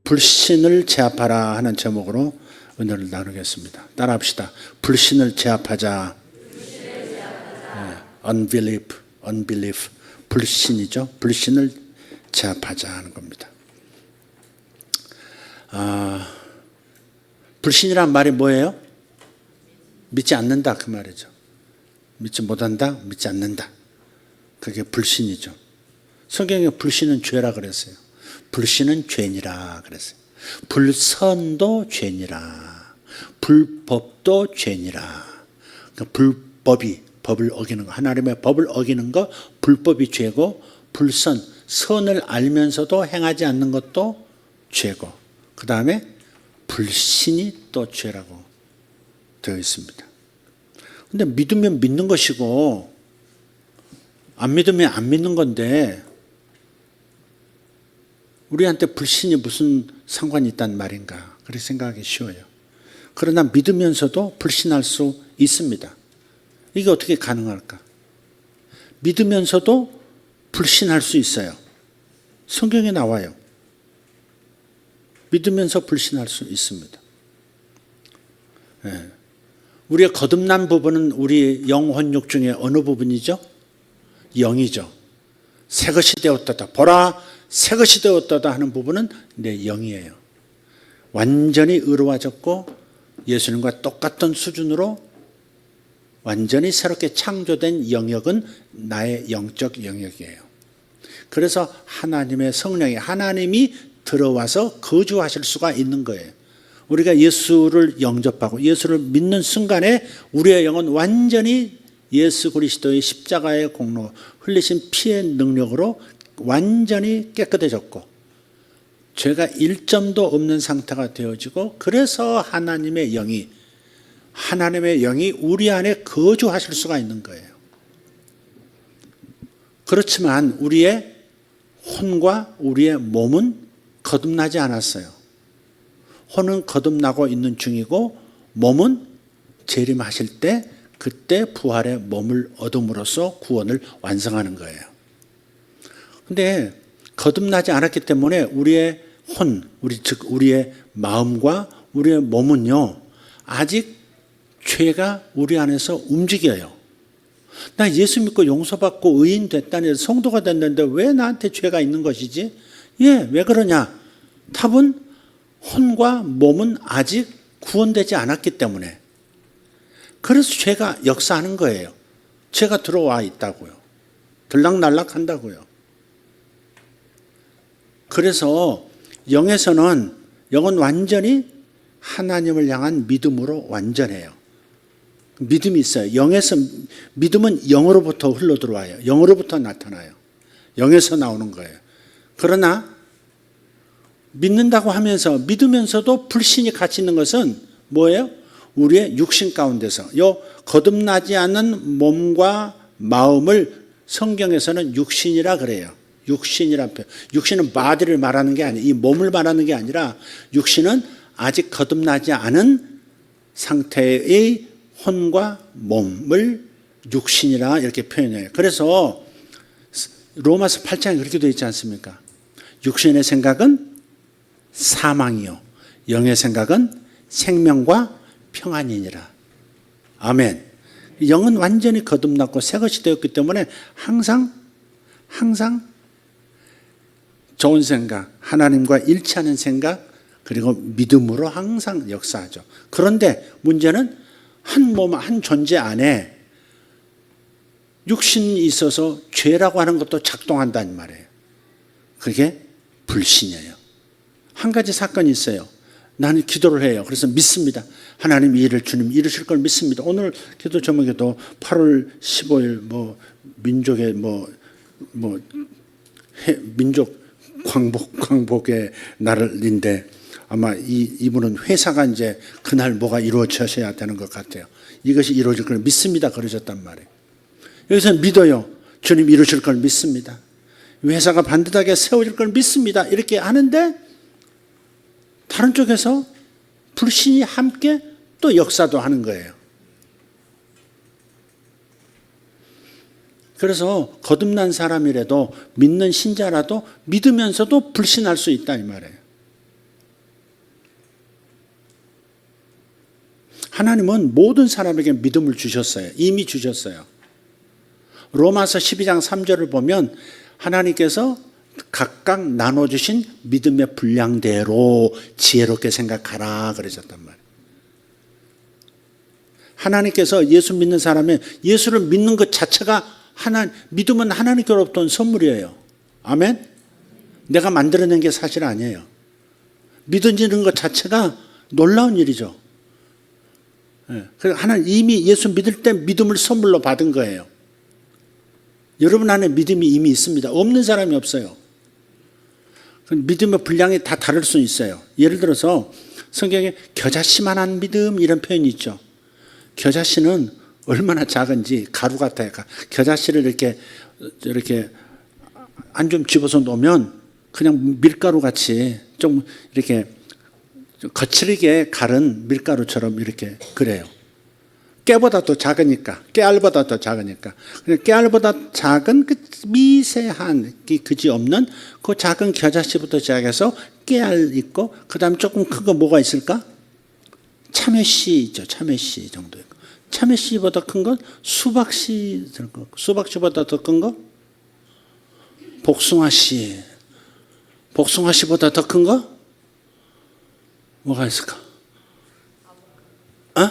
불신을 제압하라 하는 제목으로 은혜를 나누겠습니다. 따라합시다. 불신을 제압하자. unbelief. 불신이죠. 불신을 제압하자 하는 겁니다. 불신이란 말이 뭐예요? 믿지 않는다 그 말이죠. 믿지 못한다, 믿지 않는다. 그게 불신이죠. 성경에 불신은 죄라 그랬어요. 불신은 죄니라 그랬어요. 불선도 죄니라. 불법도 죄니라. 그러니까 법을 어기는 거, 하나님의 법을 어기는 거, 불법이 죄고, 선을 알면서도 행하지 않는 것도 죄고, 그 다음에 불신이 또 죄라고 되어 있습니다. 근데 믿으면 믿는 것이고, 안 믿으면 안 믿는 건데, 우리한테 불신이 무슨 상관이 있단 말인가, 그렇게 생각하기 쉬워요. 그러나 믿으면서도 불신할 수 있습니다. 이게 어떻게 가능할까? 믿으면서도 불신할 수 있어요. 성경에 나와요. 믿으면서 불신할 수 있습니다. 네. 우리의 거듭난 부분은 우리 영혼육 중에 어느 부분이죠? 영이죠. 새 것이 되었다. 보라, 새 것이 되었다 하는 부분은 내 영이에요. 완전히 의로워졌고 예수님과 똑같은 수준으로 완전히 새롭게 창조된 영역은 나의 영적 영역이에요. 그래서 하나님의 성령이, 하나님이 들어와서 거주하실 수가 있는 거예요. 우리가 예수를 영접하고 예수를 믿는 순간에 우리의 영은 완전히 예수 그리스도의 십자가의 공로, 흘리신 피의 능력으로 완전히 깨끗해졌고 죄가 1점도 없는 상태가 되어지고, 그래서 하나님의 영이 우리 안에 거주하실 수가 있는 거예요. 그렇지만 우리의 혼과 우리의 몸은 거듭나지 않았어요. 혼은 거듭나고 있는 중이고 몸은 재림하실 때 그때 부활의 몸을 얻음으로써 구원을 완성하는 거예요. 그런데 거듭나지 않았기 때문에 우리의 즉 우리의 마음과 우리의 몸은요, 아직 죄가 우리 안에서 움직여요. 나 예수 믿고 용서받고 의인 됐다니, 성도가 됐는데 왜 나한테 죄가 있는 것이지? 왜 그러냐? 답은 혼과 몸은 아직 구원되지 않았기 때문에. 그래서 죄가 역사하는 거예요. 죄가 들어와 있다고요. 들락날락 한다고요. 그래서 영은 완전히 하나님을 향한 믿음으로 완전해요. 믿음이 있어요. 믿음은 영으로부터 흘러 들어와요. 영으로부터 나타나요. 영에서 나오는 거예요. 그러나 믿는다고 하면서, 믿으면서도 불신이 같이 있는 것은 뭐예요? 우리의 육신 가운데서 거듭나지 않은 몸과 마음을 성경에서는 육신이라 그래요. 육신이란 표현. 육신은 body를 말하는 게 아니에요. 이 몸을 말하는 게 아니라 육신은 아직 거듭나지 않은 상태의 혼과 몸을 육신이라 이렇게 표현해요. 그래서 로마서 8장에 그렇게 되어 있지 않습니까? 육신의 생각은 사망이요, 영의 생각은 생명과 평안이니라. 아멘. 영은 완전히 거듭났고 새 것이 되었기 때문에 항상 좋은 생각, 하나님과 일치하는 생각, 그리고 믿음으로 항상 역사하죠. 그런데 문제는 한 몸, 한 존재 안에 육신이 있어서 죄라고 하는 것도 작동한다는 말이에요. 그게 불신이에요. 한 가지 사건이 있어요. 나는 기도를 해요. 그래서 믿습니다. 하나님 이 일을 주님 이루실 걸 믿습니다. 오늘 기도 제목에도 8월 15일 민족의 민족 광복의 날인데 아마 이분은 회사가 이제 그날 뭐가 이루어져야 되는 것 같아요. 이것이 이루어질 걸 믿습니다. 그러셨단 말이에요. 여기서 믿어요. 주님 이루실 걸 믿습니다. 회사가 반듯하게 세워질 걸 믿습니다. 이렇게 하는데 다른 쪽에서 불신이 함께 또 역사도 하는 거예요. 그래서 거듭난 사람이라도 믿는 신자라도 믿으면서도 불신할 수 있다 이 말이에요. 하나님은 모든 사람에게 믿음을 주셨어요. 이미 주셨어요. 로마서 12장 3절을 보면 하나님께서 각각 나눠주신 믿음의 분량대로 지혜롭게 생각하라 그러셨단 말이에요. 하나님께서 예수 믿는 사람의 예수를 믿는 것 자체가 믿음은 하나님께로부터 온 선물이에요. 아멘? 내가 만들어낸 게 사실 아니에요. 믿어지는 것 자체가 놀라운 일이죠. 그래서 하나님 이미 예수 믿을 때 믿음을 선물로 받은 거예요. 여러분 안에 믿음이 이미 있습니다. 없는 사람이 없어요. 믿음의 분량이 다 다를 수 있어요. 예를 들어서 성경에 겨자씨만한 믿음 이런 표현이 있죠. 겨자씨는 얼마나 작은지 가루 같아요. 겨자씨를 이렇게 안 좀 집어서 놓으면 그냥 밀가루 같이 좀 이렇게 거칠게 갈은 밀가루처럼 이렇게 그래요. 깨보다 더 작으니까, 깨알보다 더 작으니까. 깨알보다 작은 그 미세한, 그지 없는 그 작은 겨자씨부터 시작해서 깨알 있고, 그 다음에 조금 큰 거 뭐가 있을까? 참외씨 있죠. 참외씨 정도 있고. 참외씨보다 큰 건 수박씨, 수박씨보다 더 큰 거? 복숭아씨. 복숭아씨보다 더 큰 거? 뭐가 있을까? 어?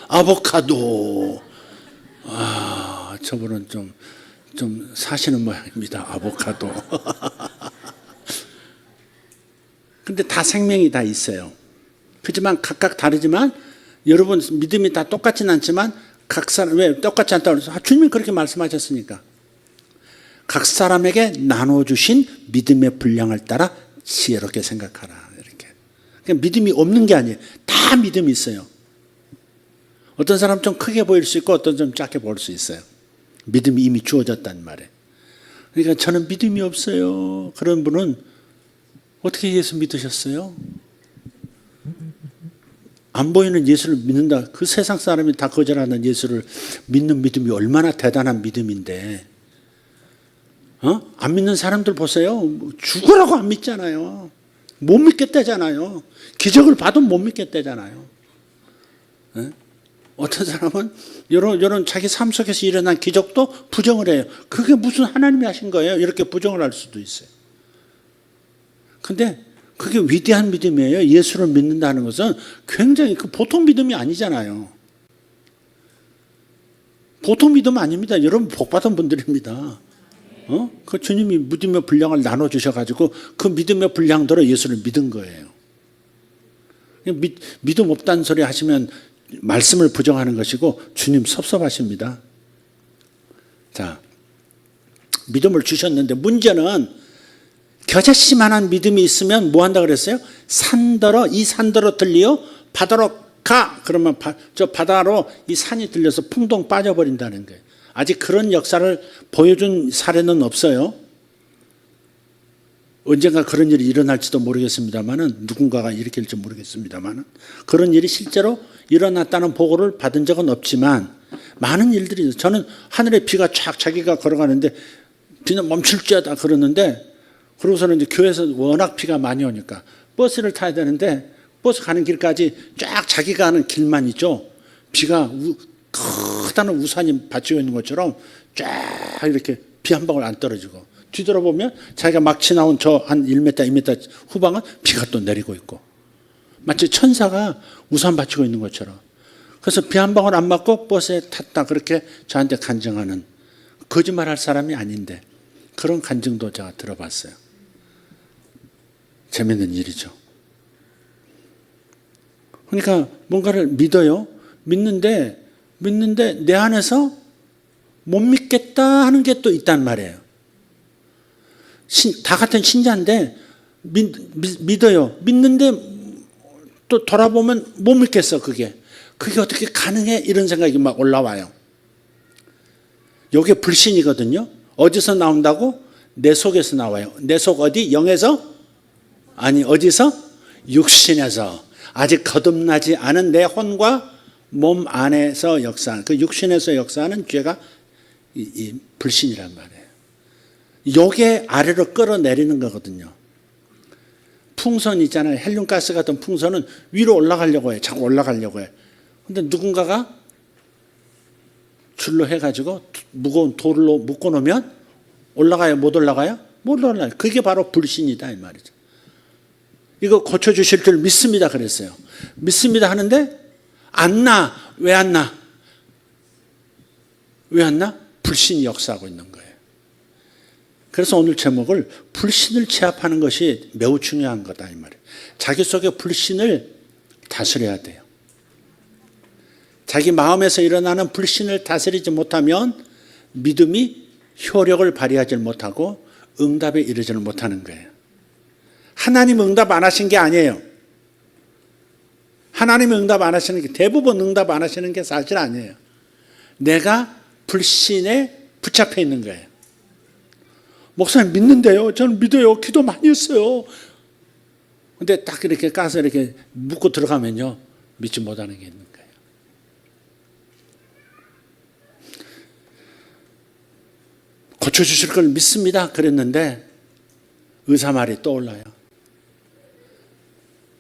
아보카도. 저분은 좀 사시는 모양입니다. 아보카도. 근데 다 생명이 다 있어요. 그렇지만 각각 다르지만 여러분 믿음이 다 똑같지는 않지만 각 사람 왜 똑같지 않다고 그래서 주님이 그렇게 말씀하셨으니까 각 사람에게 나눠주신 믿음의 분량을 따라 지혜롭게 생각하라 이렇게. 그러니까 믿음이 없는 게 아니에요. 다 믿음이 있어요. 어떤 사람 좀 크게 보일 수 있고 어떤 좀 작게 보일 수 있어요. 믿음이 이미 주어졌단 말이에요. 그러니까 저는 믿음이 없어요. 그런 분은 어떻게 예수 믿으셨어요? 안 보이는 예수를 믿는다. 그 세상 사람이 다 거절하는 예수를 믿는 믿음이 얼마나 대단한 믿음인데. 안 믿는 사람들 보세요. 죽으라고 안 믿잖아요. 못 믿겠다잖아요. 기적을 봐도 못 믿겠다잖아요. 어떤 사람은 이런 자기 삶 속에서 일어난 기적도 부정을 해요. 그게 무슨 하나님이 하신 거예요? 이렇게 부정을 할 수도 있어요. 근데 그게 위대한 믿음이에요. 예수를 믿는다는 것은 굉장히 보통 믿음이 아니잖아요. 보통 믿음 아닙니다. 여러분 복받은 분들입니다. 그 주님이 믿음의 분량을 나눠주셔가지고 그 믿음의 분량대로 예수를 믿은 거예요. 믿음 없다는 소리 하시면 말씀을 부정하는 것이고 주님 섭섭하십니다. 자, 믿음을 주셨는데 문제는 겨자씨만한 믿음이 있으면 뭐 한다 그랬어요? 이 산더러 들리어 바다로 가. 그러면 저 바다로 이 산이 들려서 풍덩 빠져버린다는 거예요. 아직 그런 역사를 보여준 사례는 없어요. 언젠가 그런 일이 일어날지도 모르겠습니다만은 누군가가 일으킬지 모르겠습니다만은 그런 일이 실제로 일어났다는 보고를 받은 적은 없지만 많은 일들이 있어요. 저는 하늘에 비가 쫙 자기가 걸어가는데 비는 멈출지어다 그러는데 그러고서는 이제 교회에서 워낙 비가 많이 오니까 버스를 타야 되는데 버스 가는 길까지 쫙 자기가 하는 길만 있죠. 비가 크다는 우산이 받치고 있는 것처럼 쫙 이렇게 비 한 방울 안 떨어지고 뒤돌아보면 자기가 막 지나온 저 한 1m, 2m 후방은 비가 또 내리고 있고 마치 천사가 우산 받치고 있는 것처럼 그래서 비 한 방울 안 맞고 버스에 탔다 그렇게 저한테 간증하는 거짓말할 사람이 아닌데 그런 간증도 제가 들어봤어요. 재밌는 일이죠. 그러니까 뭔가를 믿어요. 믿는데 내 안에서 못 믿겠다 하는 게 또 있단 말이에요. 다 같은 신자인데 믿어요. 믿는데 또 돌아보면 못 믿겠어. 그게 어떻게 가능해? 이런 생각이 막 올라와요. 이게 불신이거든요. 어디서 나온다고? 내 속에서 나와요. 내 속 어디? 영에서? 아니 어디서? 육신에서. 아직 거듭나지 않은 내 혼과 몸 안에서 역사하는 그 육신에서 역사하는 죄가 이 불신이란 말이에요. 요게 아래로 끌어내리는 거거든요. 풍선 있잖아요. 헬륨가스 같은 풍선은 위로 올라가려고 해요. 자꾸 올라가려고 해요. 근데 누군가가 줄로 해가지고 무거운 돌로 묶어놓으면 올라가요? 못 올라가요? 못 올라가요. 그게 바로 불신이다 이 말이죠. 이거 고쳐주실 줄 믿습니다 그랬어요. 믿습니다 하는데 안 나. 왜 안 나? 왜 안 나? 불신이 역사하고 있는 거예요. 그래서 오늘 제목을 불신을 제압하는 것이 매우 중요한 거다 이 말이에요. 자기 속에 불신을 다스려야 돼요. 자기 마음에서 일어나는 불신을 다스리지 못하면 믿음이 효력을 발휘하지 못하고 응답에 이르지를 못하는 거예요. 하나님 응답 안 하신 게 아니에요. 하나님 응답 안 하시는 게 대부분 응답 안 하시는 게 사실 아니에요. 내가 불신에 붙잡혀 있는 거예요. 목사님 믿는데요. 저는 믿어요. 기도 많이 했어요. 근데 딱 이렇게 까서 이렇게 묶고 들어가면요. 믿지 못하는 게 있는 거예요. 고쳐주실 걸 믿습니다. 그랬는데 의사 말이 떠올라요.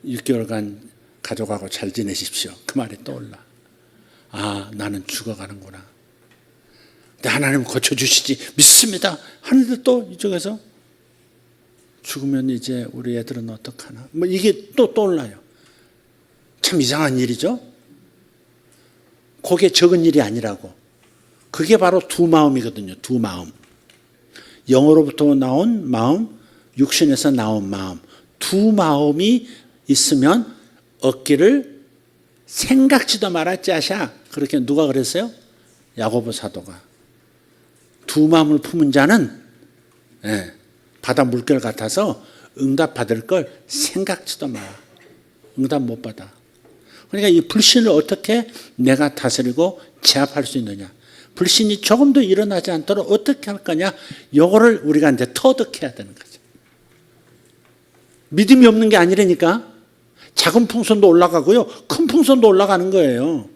6개월간 가족하고 잘 지내십시오. 그 말이 떠올라. 아, 나는 죽어가는구나. 근데 하나님 고쳐주시지 믿습니다. 하는데 또 이쪽에서 죽으면 이제 우리 애들은 어떡하나. 뭐 이게 또 떠올라요. 참 이상한 일이죠. 그게 적은 일이 아니라고. 그게 바로 두 마음이거든요. 두 마음. 영으로부터 나온 마음, 육신에서 나온 마음. 두 마음이 있으면 얻기를 생각지도 말았지 하샤. 그렇게 누가 그랬어요? 야고보 사도가. 두 마음을 품은 자는 바다 물결 같아서 응답 받을 걸 생각지도 마. 응답 못 받아. 그러니까 이 불신을 어떻게 내가 다스리고 제압할 수 있느냐. 불신이 조금 더 일어나지 않도록 어떻게 할 거냐. 이거를 우리가 이제 터득해야 되는 거죠. 믿음이 없는 게 아니라니까. 작은 풍선도 올라가고요. 큰 풍선도 올라가는 거예요.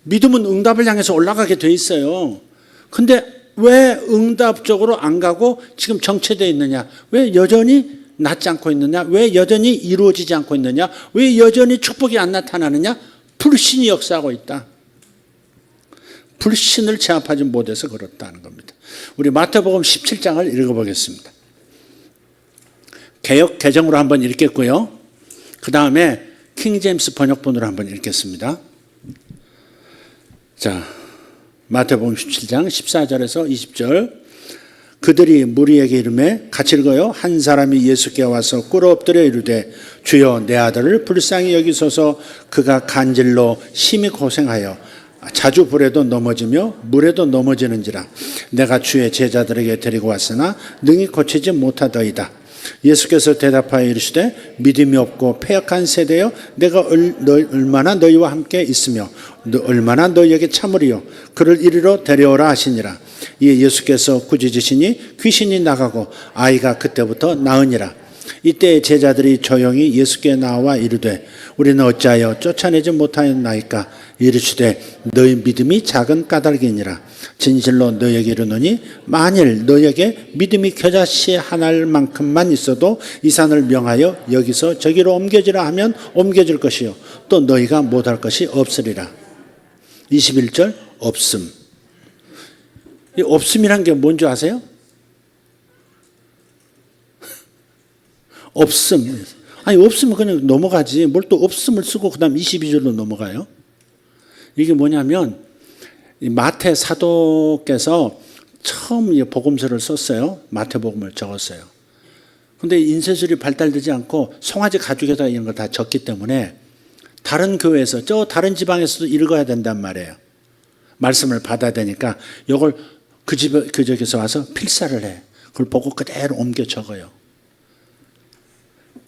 믿음은 응답을 향해서 올라가게 돼 있어요. 근데 왜 응답적으로 안 가고 지금 정체되어 있느냐? 왜 여전히 낫지 않고 있느냐? 왜 여전히 이루어지지 않고 있느냐? 왜 여전히 축복이 안 나타나느냐? 불신이 역사하고 있다. 불신을 제압하지 못해서 그렇다는 겁니다. 우리 마태복음 17장을 읽어보겠습니다. 개역 개정으로 한번 읽겠고요. 그 다음에 킹제임스 번역본으로 한번 읽겠습니다. 자, 마태복음 17장 14절에서 20절. 그들이 무리에게 이르매 같이 읽어요. 한 사람이 예수께 와서 꿇어 엎드려 이르되 주여 내 아들을 불쌍히 여기소서. 그가 간질로 심히 고생하여 자주 불에도 넘어지며 물에도 넘어지는지라. 내가 주의 제자들에게 데리고 왔으나 능히 고치지 못하더이다. 예수께서 대답하여 이르시되 믿음이 없고 패역한 세대여 내가 얼마나 너희와 함께 있으며 얼마나 너희에게 참으리요. 그를 이리로 데려오라 하시니라. 이에 예수께서 꾸짖으시니 귀신이 나가고 아이가 그때부터 나으니라. 이때 제자들이 조용히 예수께 나와 이르되 우리는 어찌하여 쫓아내지 못하였나이까. 이르시되 너희 믿음이 작은 까닭이니라. 진실로 너희에게 이르노니 만일 너희에게 믿음이 겨자씨 하나일 만큼만 있어도 이 산을 명하여 여기서 저기로 옮겨지라 하면 옮겨질 것이요 또 너희가 못할 것이 없으리라. 21절 없음. 이 없음이란 게 뭔지 아세요? 없음. 아니 없으면 그냥 넘어가지. 뭘 또 없음을 쓰고 그 다음 22절로 넘어가요. 이게 뭐냐면 마태 사도께서 처음 복음서를 썼어요. 마태복음을 적었어요. 그런데 인쇄술이 발달되지 않고 송아지 가죽에다 이런 걸 다 적기 때문에 다른 교회에서 저 다른 지방에서도 읽어야 된단 말이에요. 말씀을 받아야 되니까 이걸 그 지역에서 와서 필사를 해. 그걸 보고 그대로 옮겨 적어요.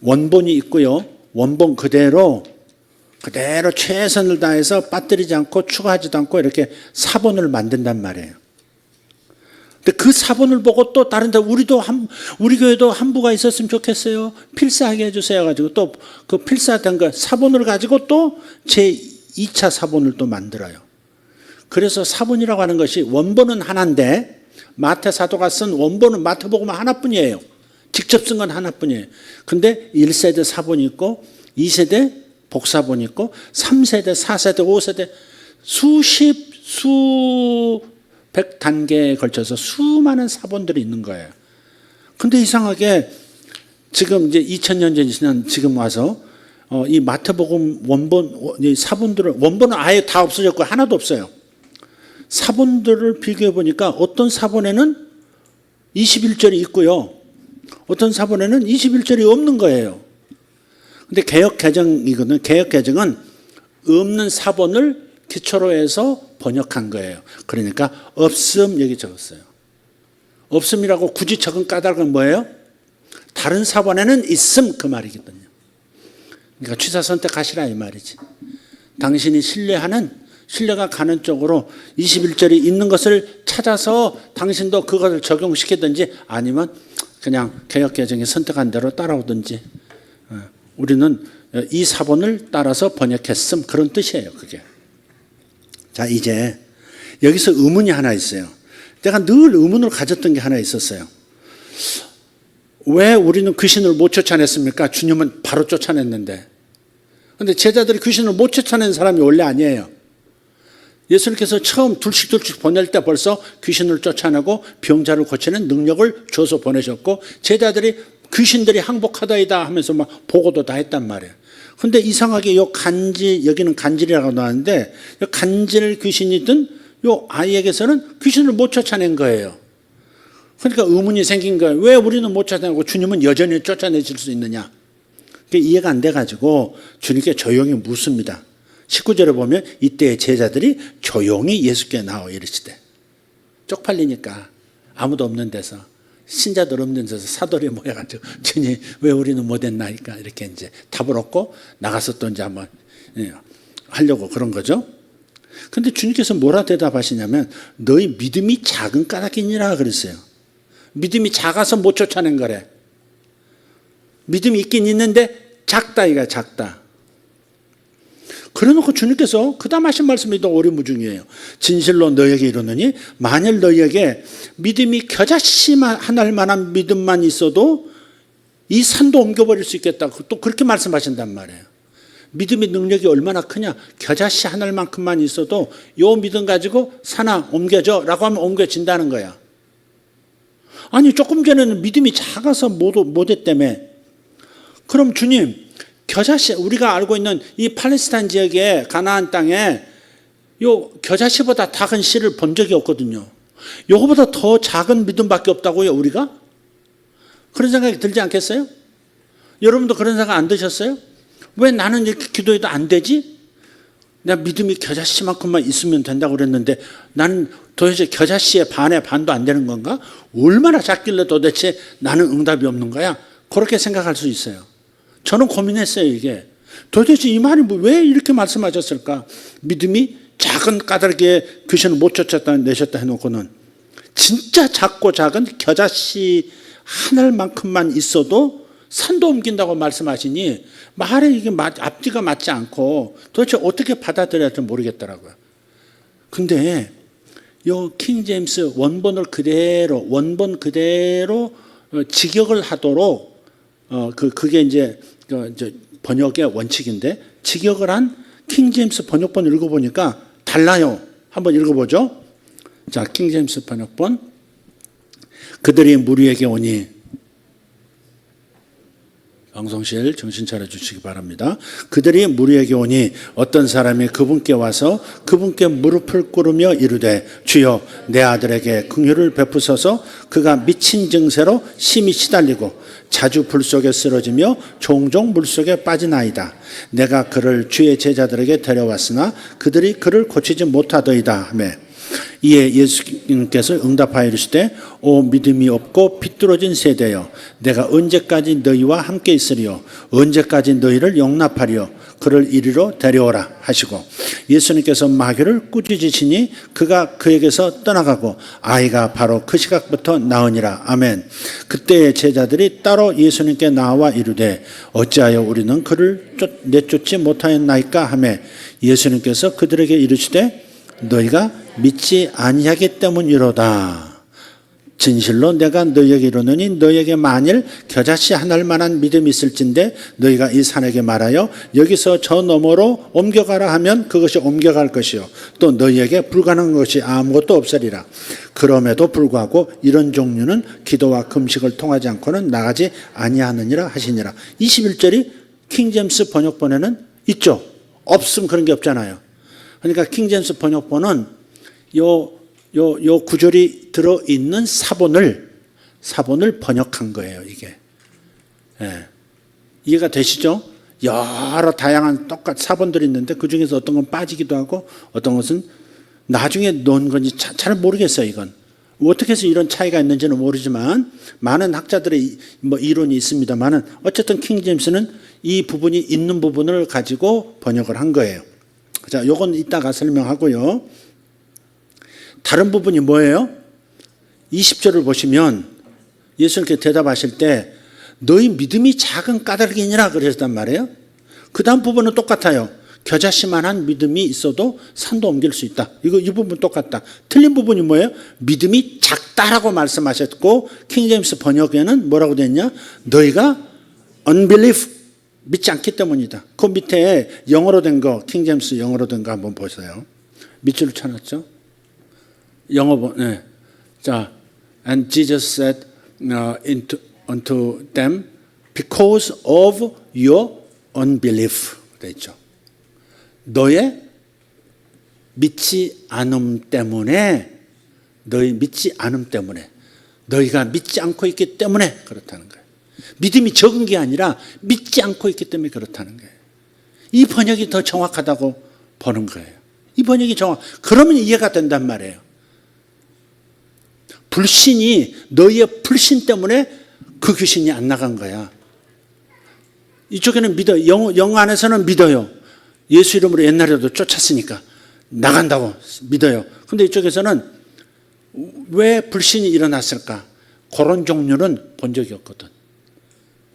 원본이 있고요. 원본 그대로 최선을 다해서 빠뜨리지 않고 추가하지도 않고 이렇게 사본을 만든단 말이에요. 근데 그 사본을 보고 또 다른 데 우리 교회도 한부가 있었으면 좋겠어요. 필사하게 해주세요. 가지고 또 그 필사된 거 사본을 가지고 또 제 2차 사본을 또 만들어요. 그래서 사본이라고 하는 것이 원본은 하나인데 마태 사도가 쓴 원본은 마태복음 하나뿐이에요. 직접 쓴 건 하나뿐이에요. 근데 1세대 사본이 있고 2세대 복사본 있고 3세대, 4세대, 5세대 수백 단계에 걸쳐서 수많은 사본들이 있는 거예요. 근데 이상하게 지금 이제 2000년 전 지난 지금 와서 이 마태복음 원본, 사본들을, 원본은 아예 다 없어졌고 하나도 없어요. 사본들을 비교해 보니까 어떤 사본에는 21절이 있고요. 어떤 사본에는 21절이 없는 거예요. 근데 개역 개정이거든요. 개역 개정은 없는 사본을 기초로 해서 번역한 거예요. 그러니까 없음 여기 적었어요. 없음이라고 굳이 적은 까닭은 뭐예요? 다른 사본에는 있음 그 말이거든요. 그러니까 취사 선택하시라 이 말이지. 당신이 신뢰가 가는 쪽으로 21절이 있는 것을 찾아서 당신도 그것을 적용시키든지 아니면 그냥 개역 개정이 선택한 대로 따라오든지 우리는 이 사본을 따라서 번역했음 그런 뜻이에요. 그게. 자, 이제 여기서 의문이 하나 있어요. 내가 늘 의문을 가졌던 게 하나 있었어요. 왜 우리는 귀신을 못 쫓아냈습니까? 주님은 바로 쫓아냈는데. 그런데 제자들이 귀신을 못 쫓아낸 사람이 원래 아니에요. 예수님께서 처음 둘씩 보낼 때 벌써 귀신을 쫓아내고 병자를 고치는 능력을 줘서 보내셨고 제자들이 귀신들이 항복하다이다 하면서 막 보고도 다 했단 말이에요. 근데 이상하게 여기는 간질이라고 나왔는데 간질 귀신이든 요 아이에게서는 귀신을 못 쫓아낸 거예요. 그러니까 의문이 생긴 거예요. 왜 우리는 못 쫓아내고 주님은 여전히 쫓아내실 수 있느냐. 그게 이해가 안 돼가지고 주님께 조용히 묻습니다. 19절에 보면 이때 제자들이 조용히 예수께 나와 이르시되 쪽팔리니까 아무도 없는 데서 신자들 없는 데서 사돌이 모여가지고 주님 왜 우리는 못했나이까 이렇게 이제 답을 얻고 나가서 또 이제 한번 하려고 그런 거죠. 근데 주님께서 뭐라 대답하시냐면 너희 믿음이 작은 까닭이니라 그랬어요. 믿음이 작아서 못 쫓아낸 거래. 믿음이 있긴 있는데 작다 이가 작다. 그래놓고 주님께서 그 다음 하신 말씀이 더 오리무중이에요. 진실로 너에게 이르노니 만일 너에게 믿음이 겨자씨 하나일 만한 믿음만 있어도 이 산도 옮겨버릴 수 있겠다. 또 그렇게 말씀하신단 말이에요. 믿음의 능력이 얼마나 크냐. 겨자씨 하나만큼만 있어도 요 믿음 가지고 산아 옮겨져 라고 하면 옮겨진다는 거야. 아니 조금 전에는 믿음이 작아서 못했다며. 그럼 주님 겨자씨 우리가 알고 있는 이 팔레스타인 지역의 가나안 땅에 요 겨자씨보다 작은 씨를 본 적이 없거든요. 요거보다 더 작은 믿음밖에 없다고요 우리가? 그런 생각이 들지 않겠어요? 여러분도 그런 생각 안 드셨어요? 왜 나는 이렇게 기도해도 안 되지? 내가 믿음이 겨자씨만큼만 있으면 된다고 그랬는데 나는 도대체 겨자씨의 반도 안 되는 건가? 얼마나 작길래 도대체 나는 응답이 없는 거야? 그렇게 생각할 수 있어요. 저는 고민했어요. 이게 도대체 이 말이 왜 이렇게 말씀하셨을까? 믿음이 작은 까닭에 귀신을 못 쫓아내셨다 해놓고는 진짜 작고 작은 겨자씨 하늘만큼만 있어도 산도 옮긴다고 말씀하시니 말에 이게 앞뒤가 맞지 않고 도대체 어떻게 받아들여야 할지 모르겠더라고요. 근데 요 킹제임스 원본 그대로 직역을 하도록 그게 이제 번역의 원칙인데 직역을 한 킹제임스 번역본 읽어보니까 달라요. 한번 읽어보죠. 자, 킹제임스 번역본. 그들이 무리에게 오니 방송실 정신 차려주시기 바랍니다. 그들이 무리에게 오니 어떤 사람이 그분께 와서 그분께 무릎을 꿇으며 이르되 주여 내 아들에게 긍휼을 베푸소서 그가 미친 증세로 심히 시달리고 자주 불 속에 쓰러지며 종종 물 속에 빠지나이다. 내가 그를 주의 제자들에게 데려왔으나 그들이 그를 고치지 못하더이다 하매 이에 예수님께서 응답하여 이르시되 오 믿음이 없고 비뚤어진 세대여 내가 언제까지 너희와 함께 있으리요 언제까지 너희를 용납하리요 그를 이리로 데려오라 하시고 예수님께서 마귀를 꾸짖으시니 그가 그에게서 떠나가고 아이가 바로 그 시각부터 나으니라. 아멘. 그때 제자들이 따로 예수님께 나와 이르되 어찌하여 우리는 그를 내쫓지 못하였나이까 하매 예수님께서 그들에게 이르시되 너희가 믿지 아니하기 때문이로다. 진실로 내가 너희에게 이르노니 너희에게 만일 겨자씨 하나를 만한 믿음이 있을진데 너희가 이 산에게 말하여 여기서 저 너머로 옮겨가라 하면 그것이 옮겨갈 것이요 또 너희에게 불가능한 것이 아무것도 없으리라. 그럼에도 불구하고 이런 종류는 기도와 금식을 통하지 않고는 나가지 아니하느니라 하시니라. 21절이 킹제임스 번역본에는 있죠. 없으면 그런 게 없잖아요. 그러니까 킹제임스 번역본은 요 구절이 들어있는 사본을 번역한 거예요, 이게. 예. 이해가 되시죠? 여러 다양한 사본들이 있는데 그 중에서 어떤 건 빠지기도 하고 어떤 것은 나중에 넣은 건지 잘 모르겠어요, 이건. 어떻게 해서 이런 차이가 있는지는 모르지만 많은 학자들의 이론이 있습니다만은 어쨌든 킹제임스는 이 부분이 있는 부분을 가지고 번역을 한 거예요. 자, 요건 이따가 설명하고요. 다른 부분이 뭐예요? 20절을 보시면 예수님께 대답하실 때 너희 믿음이 작은 까닭이니라 그러셨단 말이에요. 그 다음 부분은 똑같아요. 겨자씨만한 믿음이 있어도 산도 옮길 수 있다. 이 부분 똑같다. 틀린 부분이 뭐예요? 믿음이 작다라고 말씀하셨고 킹제임스 번역에는 뭐라고 됐냐? 너희가 unbelief, 믿지 않기 때문이다. 그 밑에 영어로 된 거, 킹제임스 영어로 된 거 한번 보세요. 밑줄을 쳐놨죠? 영어, 네. 자, and Jesus said unto them, because of your unbelief. 돼 있죠. 너의 믿지 않음 때문에, 너희가 믿지 않고 있기 때문에 그렇다는 거예요. 믿음이 적은 게 아니라 믿지 않고 있기 때문에 그렇다는 거예요. 이 번역이 더 정확하다고 보는 거예요. 이 번역이 그러면 이해가 된단 말이에요. 너희의 불신 때문에 그 귀신이 안 나간 거야. 이쪽에는 믿어요. 영어 안에서는 믿어요. 예수 이름으로 옛날에도 쫓았으니까 나간다고 믿어요. 근데 이쪽에서는 왜 불신이 일어났을까? 그런 종류는 본 적이 없거든.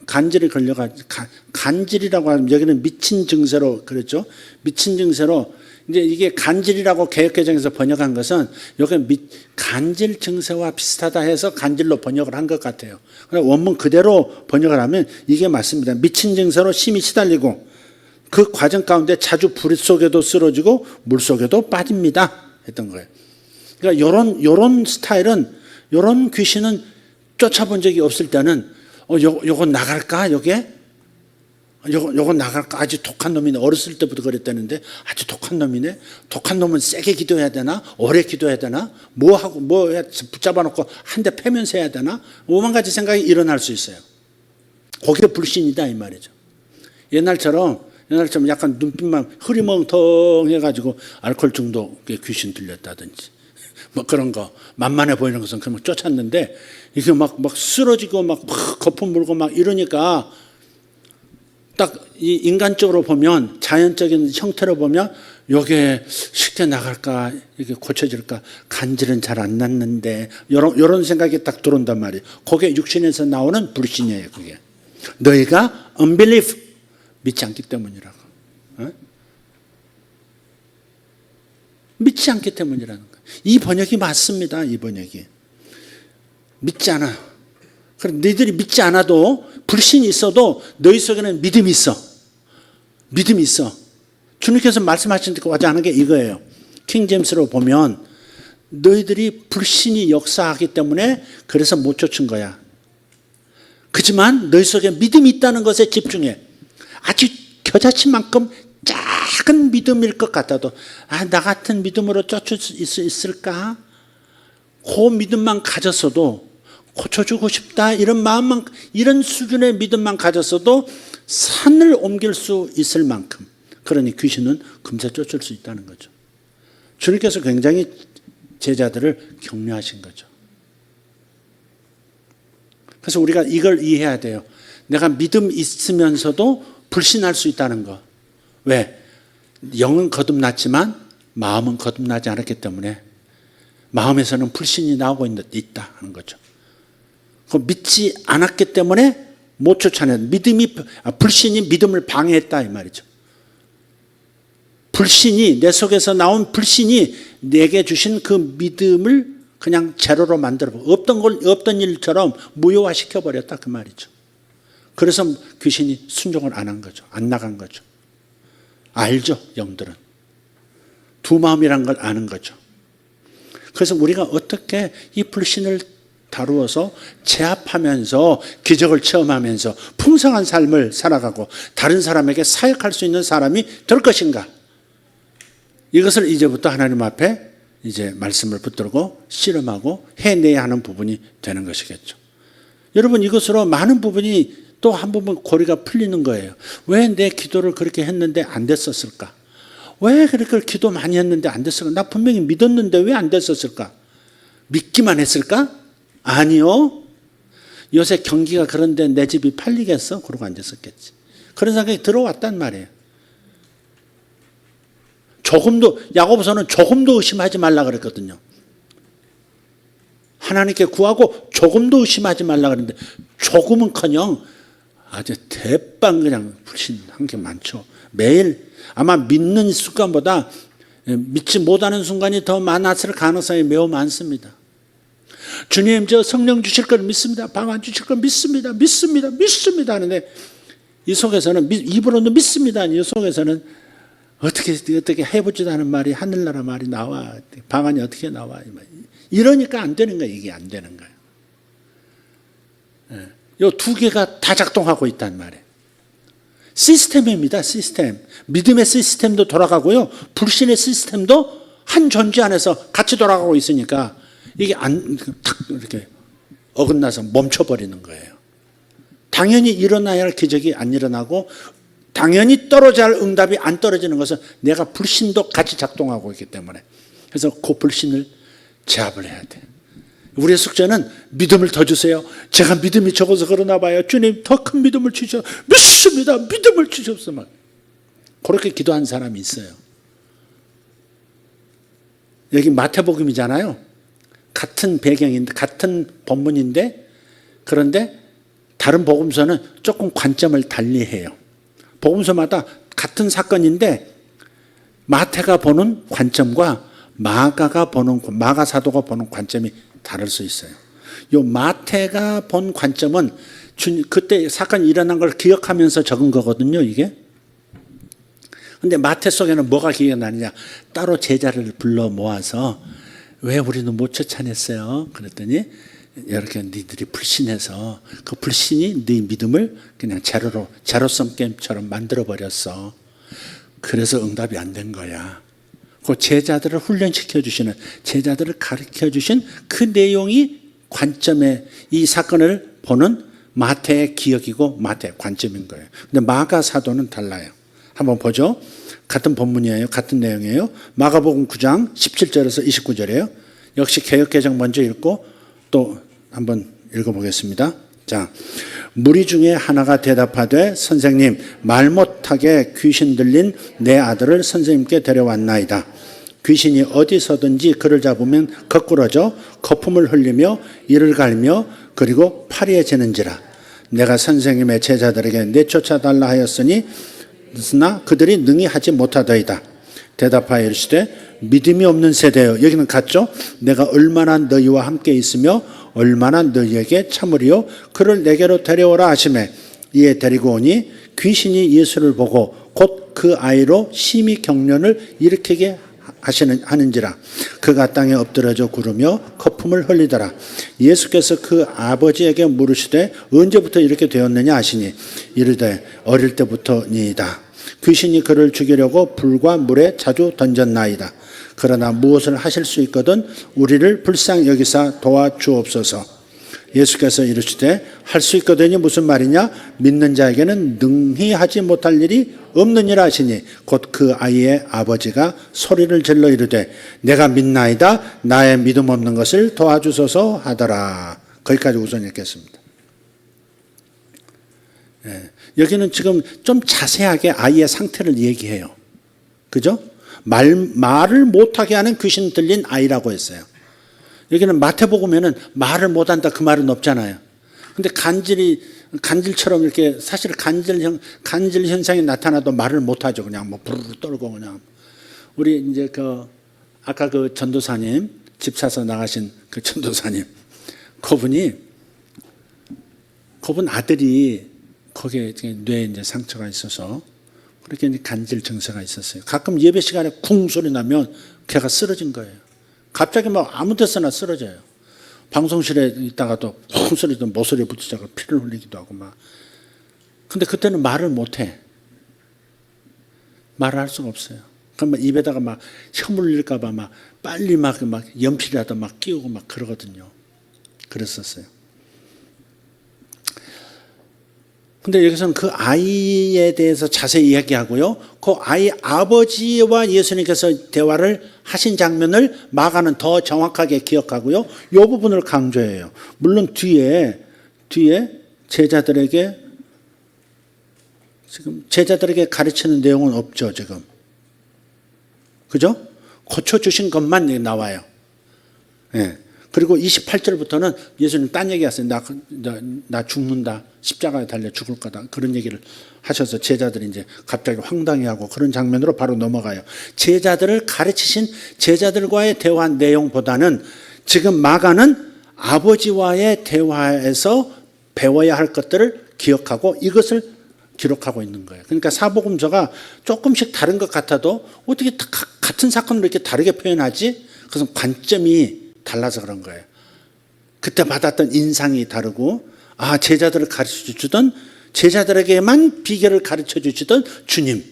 간질이 걸려가지고, 간질이라고 하면 여기는 미친 증세로 그랬죠. 미친 증세로 이제 이게 간질이라고 개역개정에서 번역한 것은 여기 간질 증세와 비슷하다 해서 간질로 번역을 한 것 같아요. 원문 그대로 번역을 하면 이게 맞습니다. 미친 증세로 심히 시달리고 그 과정 가운데 자주 불 속에도 쓰러지고 물 속에도 빠집니다. 했던 거예요. 그러니까 요런 스타일은, 요런 귀신은 쫓아본 적이 없을 때는 요거 나갈까? 요거 나갈까? 아주 독한 놈이네. 어렸을 때부터 그랬다는데 아주 독한 놈이네. 독한 놈은 세게 기도해야 되나? 오래 기도해야 되나? 뭐 붙잡아 놓고 한 대 패면서 해야 되나? 5만 가지 생각이 일어날 수 있어요. 그게 불신이다 이 말이죠. 옛날처럼 약간 눈빛만 흐리멍텅해가지고 알코올 중독에 귀신 들렸다든지 뭐 그런 거 만만해 보이는 것은 그냥 쫓았는데 이게 막 쓰러지고 막 거품 물고 막 이러니까 딱 이 인간적으로 보면 자연적인 형태로 보면 요게 쉽게 나갈까 이게 고쳐질까 간질은 잘 안 났는데 요런 생각이 딱 들어온단 말이에요. 그게 육신에서 나오는 불신이에요. 그게 너희가 unbelief 믿지 않기 때문이라고. 믿지 않기 때문이라는 거예요. 이 번역이 맞습니다. 이 번역이. 믿지 않아. 그럼 너희들이 믿지 않아도 불신이 있어도 너희 속에는 믿음이 있어. 믿음이 있어. 주님께서 말씀하신 것 같지 않은 게 이거예요. 킹제임스로 보면 너희들이 불신이 역사하기 때문에 그래서 못 쫓은 거야. 그렇지만 너희 속에 믿음이 있다는 것에 집중해. 아주 겨자씨만큼 작은 믿음일 것 같아도 나 같은 믿음으로 쫓을 수 있을까? 그 믿음만 가졌어도 고쳐주고 싶다 이런 마음만, 이런 수준의 믿음만 가졌어도 산을 옮길 수 있을 만큼, 그러니 귀신은 금세 쫓을 수 있다는 거죠. 주님께서 굉장히 제자들을 격려하신 거죠. 그래서 우리가 이걸 이해해야 돼요. 내가 믿음 있으면서도 불신할 수 있다는 거. 왜? 영은 거듭났지만 마음은 거듭나지 않았기 때문에 마음에서는 불신이 나오고 있다 하는 거죠. 믿지 않았기 때문에 못 쫓아낸 불신이 믿음을 방해했다 이 말이죠. 불신이, 내 속에서 나온 불신이 내게 주신 그 믿음을 그냥 제로로 만들어 없던 일처럼 무효화시켜 버렸다 그 말이죠. 그래서 귀신이 순종을 안 한 거죠. 안 나간 거죠. 알죠, 영들은. 두 마음이란 걸 아는 거죠. 그래서 우리가 어떻게 이 불신을 다루어서 제압하면서 기적을 체험하면서 풍성한 삶을 살아가고 다른 사람에게 사역할 수 있는 사람이 될 것인가? 이것을 이제부터 하나님 앞에 이제 말씀을 붙들고 실험하고 해내야 하는 부분이 되는 것이겠죠. 여러분, 이것으로 많은 부분이 또 한 부분 고리가 풀리는 거예요. 왜 내 기도를 그렇게 했는데 안 됐었을까? 왜 그렇게 기도 많이 했는데 안 됐을까? 나 분명히 믿었는데 왜 안 됐었을까? 믿기만 했을까? 아니요. 요새 경기가 그런데 내 집이 팔리겠어? 그러고 앉았었겠지. 그런 생각이 들어왔단 말이에요. 야고보서는 조금도 의심하지 말라 그랬거든요. 하나님께 구하고 조금도 의심하지 말라 그랬는데 조금은커녕 아주 대빵 그냥 불신한 게 많죠. 매일 아마 믿는 순간보다 믿지 못하는 순간이 더 많았을 가능성이 매우 많습니다. 주님, 저 성령 주실 걸 믿습니다. 방안 주실 걸 믿습니다. 믿습니다 하는데 이 속에서는 입으로는 믿습니다. 이 속에서는 어떻게 해보지도 않은 말이 하늘나라 말이 나와. 방안이 어떻게 나와. 이러니까 안 되는 거예요. 이게 안 되는 거예요. 이 두 개가 다 작동하고 있단 말이에요. 시스템입니다. 시스템. 믿음의 시스템도 돌아가고요. 불신의 시스템도 한 존재 안에서 같이 돌아가고 있으니까 이게 탁 이렇게 어긋나서 멈춰버리는 거예요. 당연히 일어나야 할 기적이 안 일어나고 당연히 떨어져야 할 응답이 안 떨어지는 것은 내가 불신도 같이 작동하고 있기 때문에. 그래서 그 불신을 제압을 해야 돼. 우리의 숙제는 믿음을 더 주세요. 제가 믿음이 적어서 그러나 봐요. 주님 더 큰 믿음을 주셔. 믿습니다. 믿음을 주셔서 막 그렇게 기도한 사람이 있어요. 여기 마태복음이잖아요. 같은 배경인데 같은 본문인데 그런데 다른 복음서는 조금 관점을 달리해요. 복음서마다 같은 사건인데 마태가 보는 관점과 마가 사도가 보는 관점이 다를 수 있어요. 요 마태가 본 관점은 그때 사건이 일어난 걸 기억하면서 적은 거거든요, 이게. 근데 마태 속에는 뭐가 기억나느냐? 따로 제자를 불러 모아서 왜 우리는 못 쫓아냈어요? 그랬더니 이렇게 니들이 불신해서 그 불신이 네 믿음을 그냥 제로섬 게임처럼 만들어버렸어. 그래서 응답이 안 된 거야. 그 제자들을 훈련시켜 주시는, 제자들을 가르쳐 주신 그 내용이 관점의 이 사건을 보는 마태의 기억이고 마태의 관점인 거예요. 근데 마가 사도는 달라요. 한번 보죠. 같은 본문이에요. 같은 내용이에요. 마가복음 9장 17절에서 29절이에요. 역시 개역개정 먼저 읽고 또 한번 읽어보겠습니다. 자, 무리 중에 하나가 대답하되 선생님, 말 못하게 귀신 들린 내 아들을 선생님께 데려왔나이다. 귀신이 어디서든지 그를 잡으면 거꾸러져 거품을 흘리며 이를 갈며 그리고 파리에 재는지라. 내가 선생님의 제자들에게 내쫓아달라 하였으니 나 그들이 능히 하지 못하더이다. 대답하여 이르시되 믿음이 없는 세대여. 여기는 같죠? 내가 얼마나 너희와 함께 있으며 얼마나 너희에게 참으리요. 그를 내게로 데려오라 하시매 이에 데리고 오니 귀신이 예수를 보고 곧 그 아이로 심히 경련을 일으키게 하는지라. 그가 땅에 엎드러져 구르며 거품을 흘리더라. 예수께서 그 아버지에게 물으시되 언제부터 이렇게 되었느냐 하시니 이르되 어릴 때부터니이다. 귀신이 그를 죽이려고 불과 물에 자주 던졌나이다. 그러나 무엇을 하실 수 있거든 우리를 불쌍히 여기사 도와주옵소서. 예수께서 이르시되 할 수 있거든이 무슨 말이냐? 믿는 자에게는 능히 하지 못할 일이 없느니라 하시니 곧 그 아이의 아버지가 소리를 질러 이르되 내가 믿나이다. 나의 믿음 없는 것을 도와주소서 하더라. 거기까지 우선 읽겠습니다. 여기는 지금 좀 자세하게 아이의 상태를 얘기해요. 그죠? 말을 못하게 하는 귀신 들린 아이라고 했어요. 여기는 마태복음에는 말을 못한다 그 말은 없잖아요. 근데 간질처럼 이렇게 사실 간질 현상이 나타나도 말을 못하죠. 그냥 뭐 부르르 떨고 그냥. 우리 이제 아까 그 전도사님 집 사서 나가신 그 전도사님, 그분 아들이 거기에 뇌에 이제 상처가 있어서 그렇게 이제 간질 증세가 있었어요. 가끔 예배 시간에 쿵 소리 나면 걔가 쓰러진 거예요. 갑자기 막 아무 데서나 쓰러져요. 방송실에 있다가도 쿵 소리도 모서리에 붙이자고 피를 흘리기도 하고 막. 근데 그때는 말을 못 해. 말을 할 수가 없어요. 그럼 입에다가 막 혀 물릴까봐 막 빨리 막 연필이라도 막 끼우고 막 그러거든요. 그랬었어요. 근데 여기서는 그 아이에 대해서 자세히 이야기하고요. 그 아이 아버지와 예수님께서 대화를 하신 장면을 마가는 더 정확하게 기억하고요. 이 부분을 강조해요. 물론 뒤에 제자들에게 가르치는 내용은 없죠, 지금. 그죠? 고쳐주신 것만 나와요. 예. 그리고 28절부터는 예수님 딴 얘기 하세요. 나 죽는다. 십자가에 달려 죽을 거다. 그런 얘기를 하셔서 제자들이 이제 갑자기 황당해하고 그런 장면으로 바로 넘어가요. 제자들을 가르치신 제자들과의 대화 내용보다는 지금 마가는 아버지와의 대화에서 배워야 할 것들을 기억하고 이것을 기록하고 있는 거예요. 그러니까 사복음서가 조금씩 다른 것 같아도 어떻게 같은 사건을 이렇게 다르게 표현하지? 그것은 관점이 달라서 그런 거예요. 그때 받았던 인상이 다르고 제자들을 가르쳐 주던 제자들에게만 비결을 가르쳐 주시던 주님,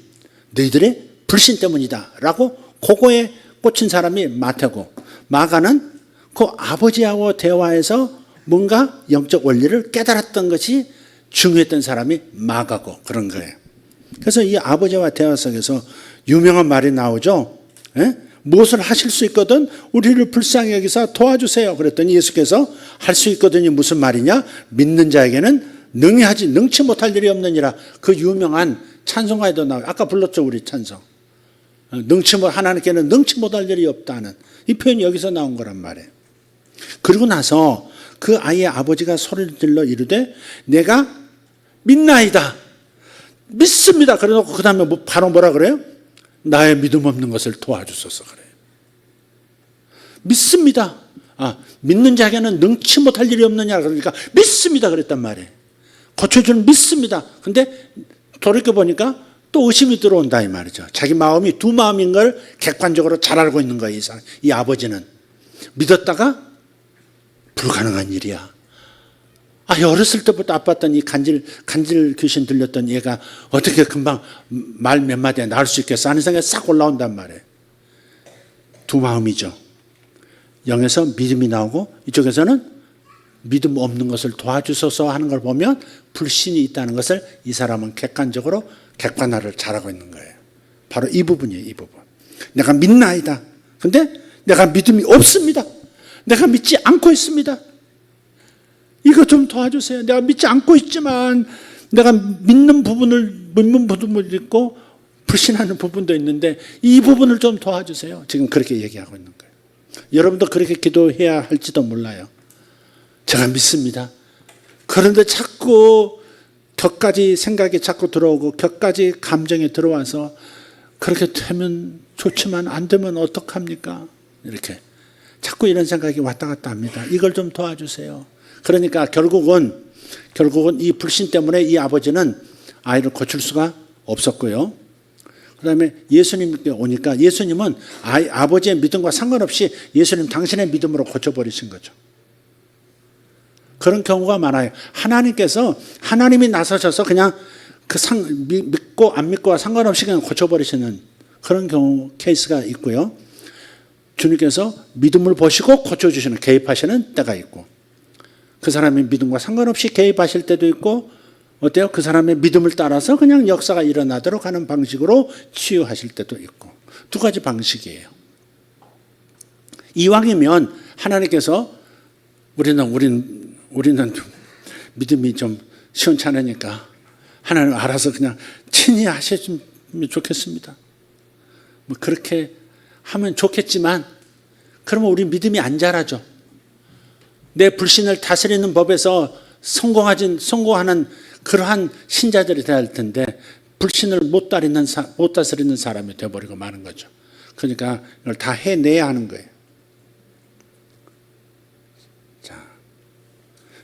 너희들의 불신 때문이다 라고 그거에 꽂힌 사람이 마태고, 마가는 그 아버지하고 대화에서 뭔가 영적 원리를 깨달았던 것이 중요했던 사람이 마가고 그런 거예요. 그래서 이 아버지와 대화 속에서 유명한 말이 나오죠. 예? 무엇을 하실 수 있거든 우리를 불쌍히 여기서 도와주세요. 그랬더니 예수께서 할 수 있거든이 무슨 말이냐? 믿는 자에게는 능치 못할 일이 없느니라. 그 유명한 찬송가에도 나와요. 아까 불렀죠, 우리 찬송. 하나님께는 능치 못할 일이 없다는 이 표현이 여기서 나온 거란 말이에요. 그리고 나서 그 아이의 아버지가 소리를 질러 이르되 내가 믿나이다. 믿습니다. 그래놓고 그 다음에 바로 뭐라 그래요? 나의 믿음 없는 것을 도와주소서 그래요. 믿습니다. 믿는 자에게는 능치 못할 일이 없느냐 그러니까 믿습니다 그랬단 말이에요. 고쳐주는 믿습니다. 근데 돌이켜보니까 또 의심이 들어온다 이 말이죠. 자기 마음이 두 마음인 걸 객관적으로 잘 알고 있는 거예요. 이 아버지는 믿었다가 불가능한 일이야. 어렸을 때부터 아팠던 이 간질 귀신 들렸던 얘가 어떻게 금방 말 몇 마디에 나을 수 있겠어 하는 생각이 싹 올라온단 말이에요. 두 마음이죠. 영에서 믿음이 나오고 이쪽에서는 믿음 없는 것을 도와주소서 하는 걸 보면 불신이 있다는 것을 이 사람은 객관화를 잘하고 있는 거예요. 바로 이 부분이에요. 이 부분. 내가 믿나이다. 근데 내가 믿음이 없습니다. 내가 믿지 않고 있습니다. 이거 좀 도와주세요. 내가 믿지 않고 있지만 내가 믿는 부분을 있고 불신하는 부분도 있는데 이 부분을 좀 도와주세요. 지금 그렇게 얘기하고 있는 거예요. 여러분도 그렇게 기도해야 할지도 몰라요. 제가 믿습니다. 그런데 자꾸 격가지 생각이 자꾸 들어오고 격가지 감정이 들어와서 그렇게 되면 좋지만 안 되면 어떡합니까? 이렇게 자꾸 이런 생각이 왔다 갔다 합니다. 이걸 좀 도와주세요. 그러니까 결국은 이 불신 때문에 이 아버지는 아이를 고칠 수가 없었고요. 그 다음에 예수님께 오니까 예수님은 아버지의 믿음과 상관없이 예수님 당신의 믿음으로 고쳐버리신 거죠. 그런 경우가 많아요. 하나님이 나서셔서 그냥 믿고 안 믿고와 상관없이 그냥 고쳐버리시는 그런 경우 케이스가 있고요. 주님께서 믿음을 보시고 고쳐주시는 개입하시는 때가 있고 그 사람의 믿음과 상관없이 개입하실 때도 있고 어때요? 그 사람의 믿음을 따라서 그냥 역사가 일어나도록 하는 방식으로 치유하실 때도 있고 두 가지 방식이에요. 이왕이면 하나님께서 우리는 좀 믿음이 좀 시원찮으니까 하나님 알아서 그냥 친히 하셨으면 좋겠습니다. 뭐 그렇게 하면 좋겠지만 그러면 우리 믿음이 안 자라죠. 내 불신을 다스리는 법에서 성공하는 그러한 신자들이 돼야 할 텐데 불신을 못 다스리는 사람이 되어버리고 마는 거죠. 그러니까 이걸 다 해내야 하는 거예요.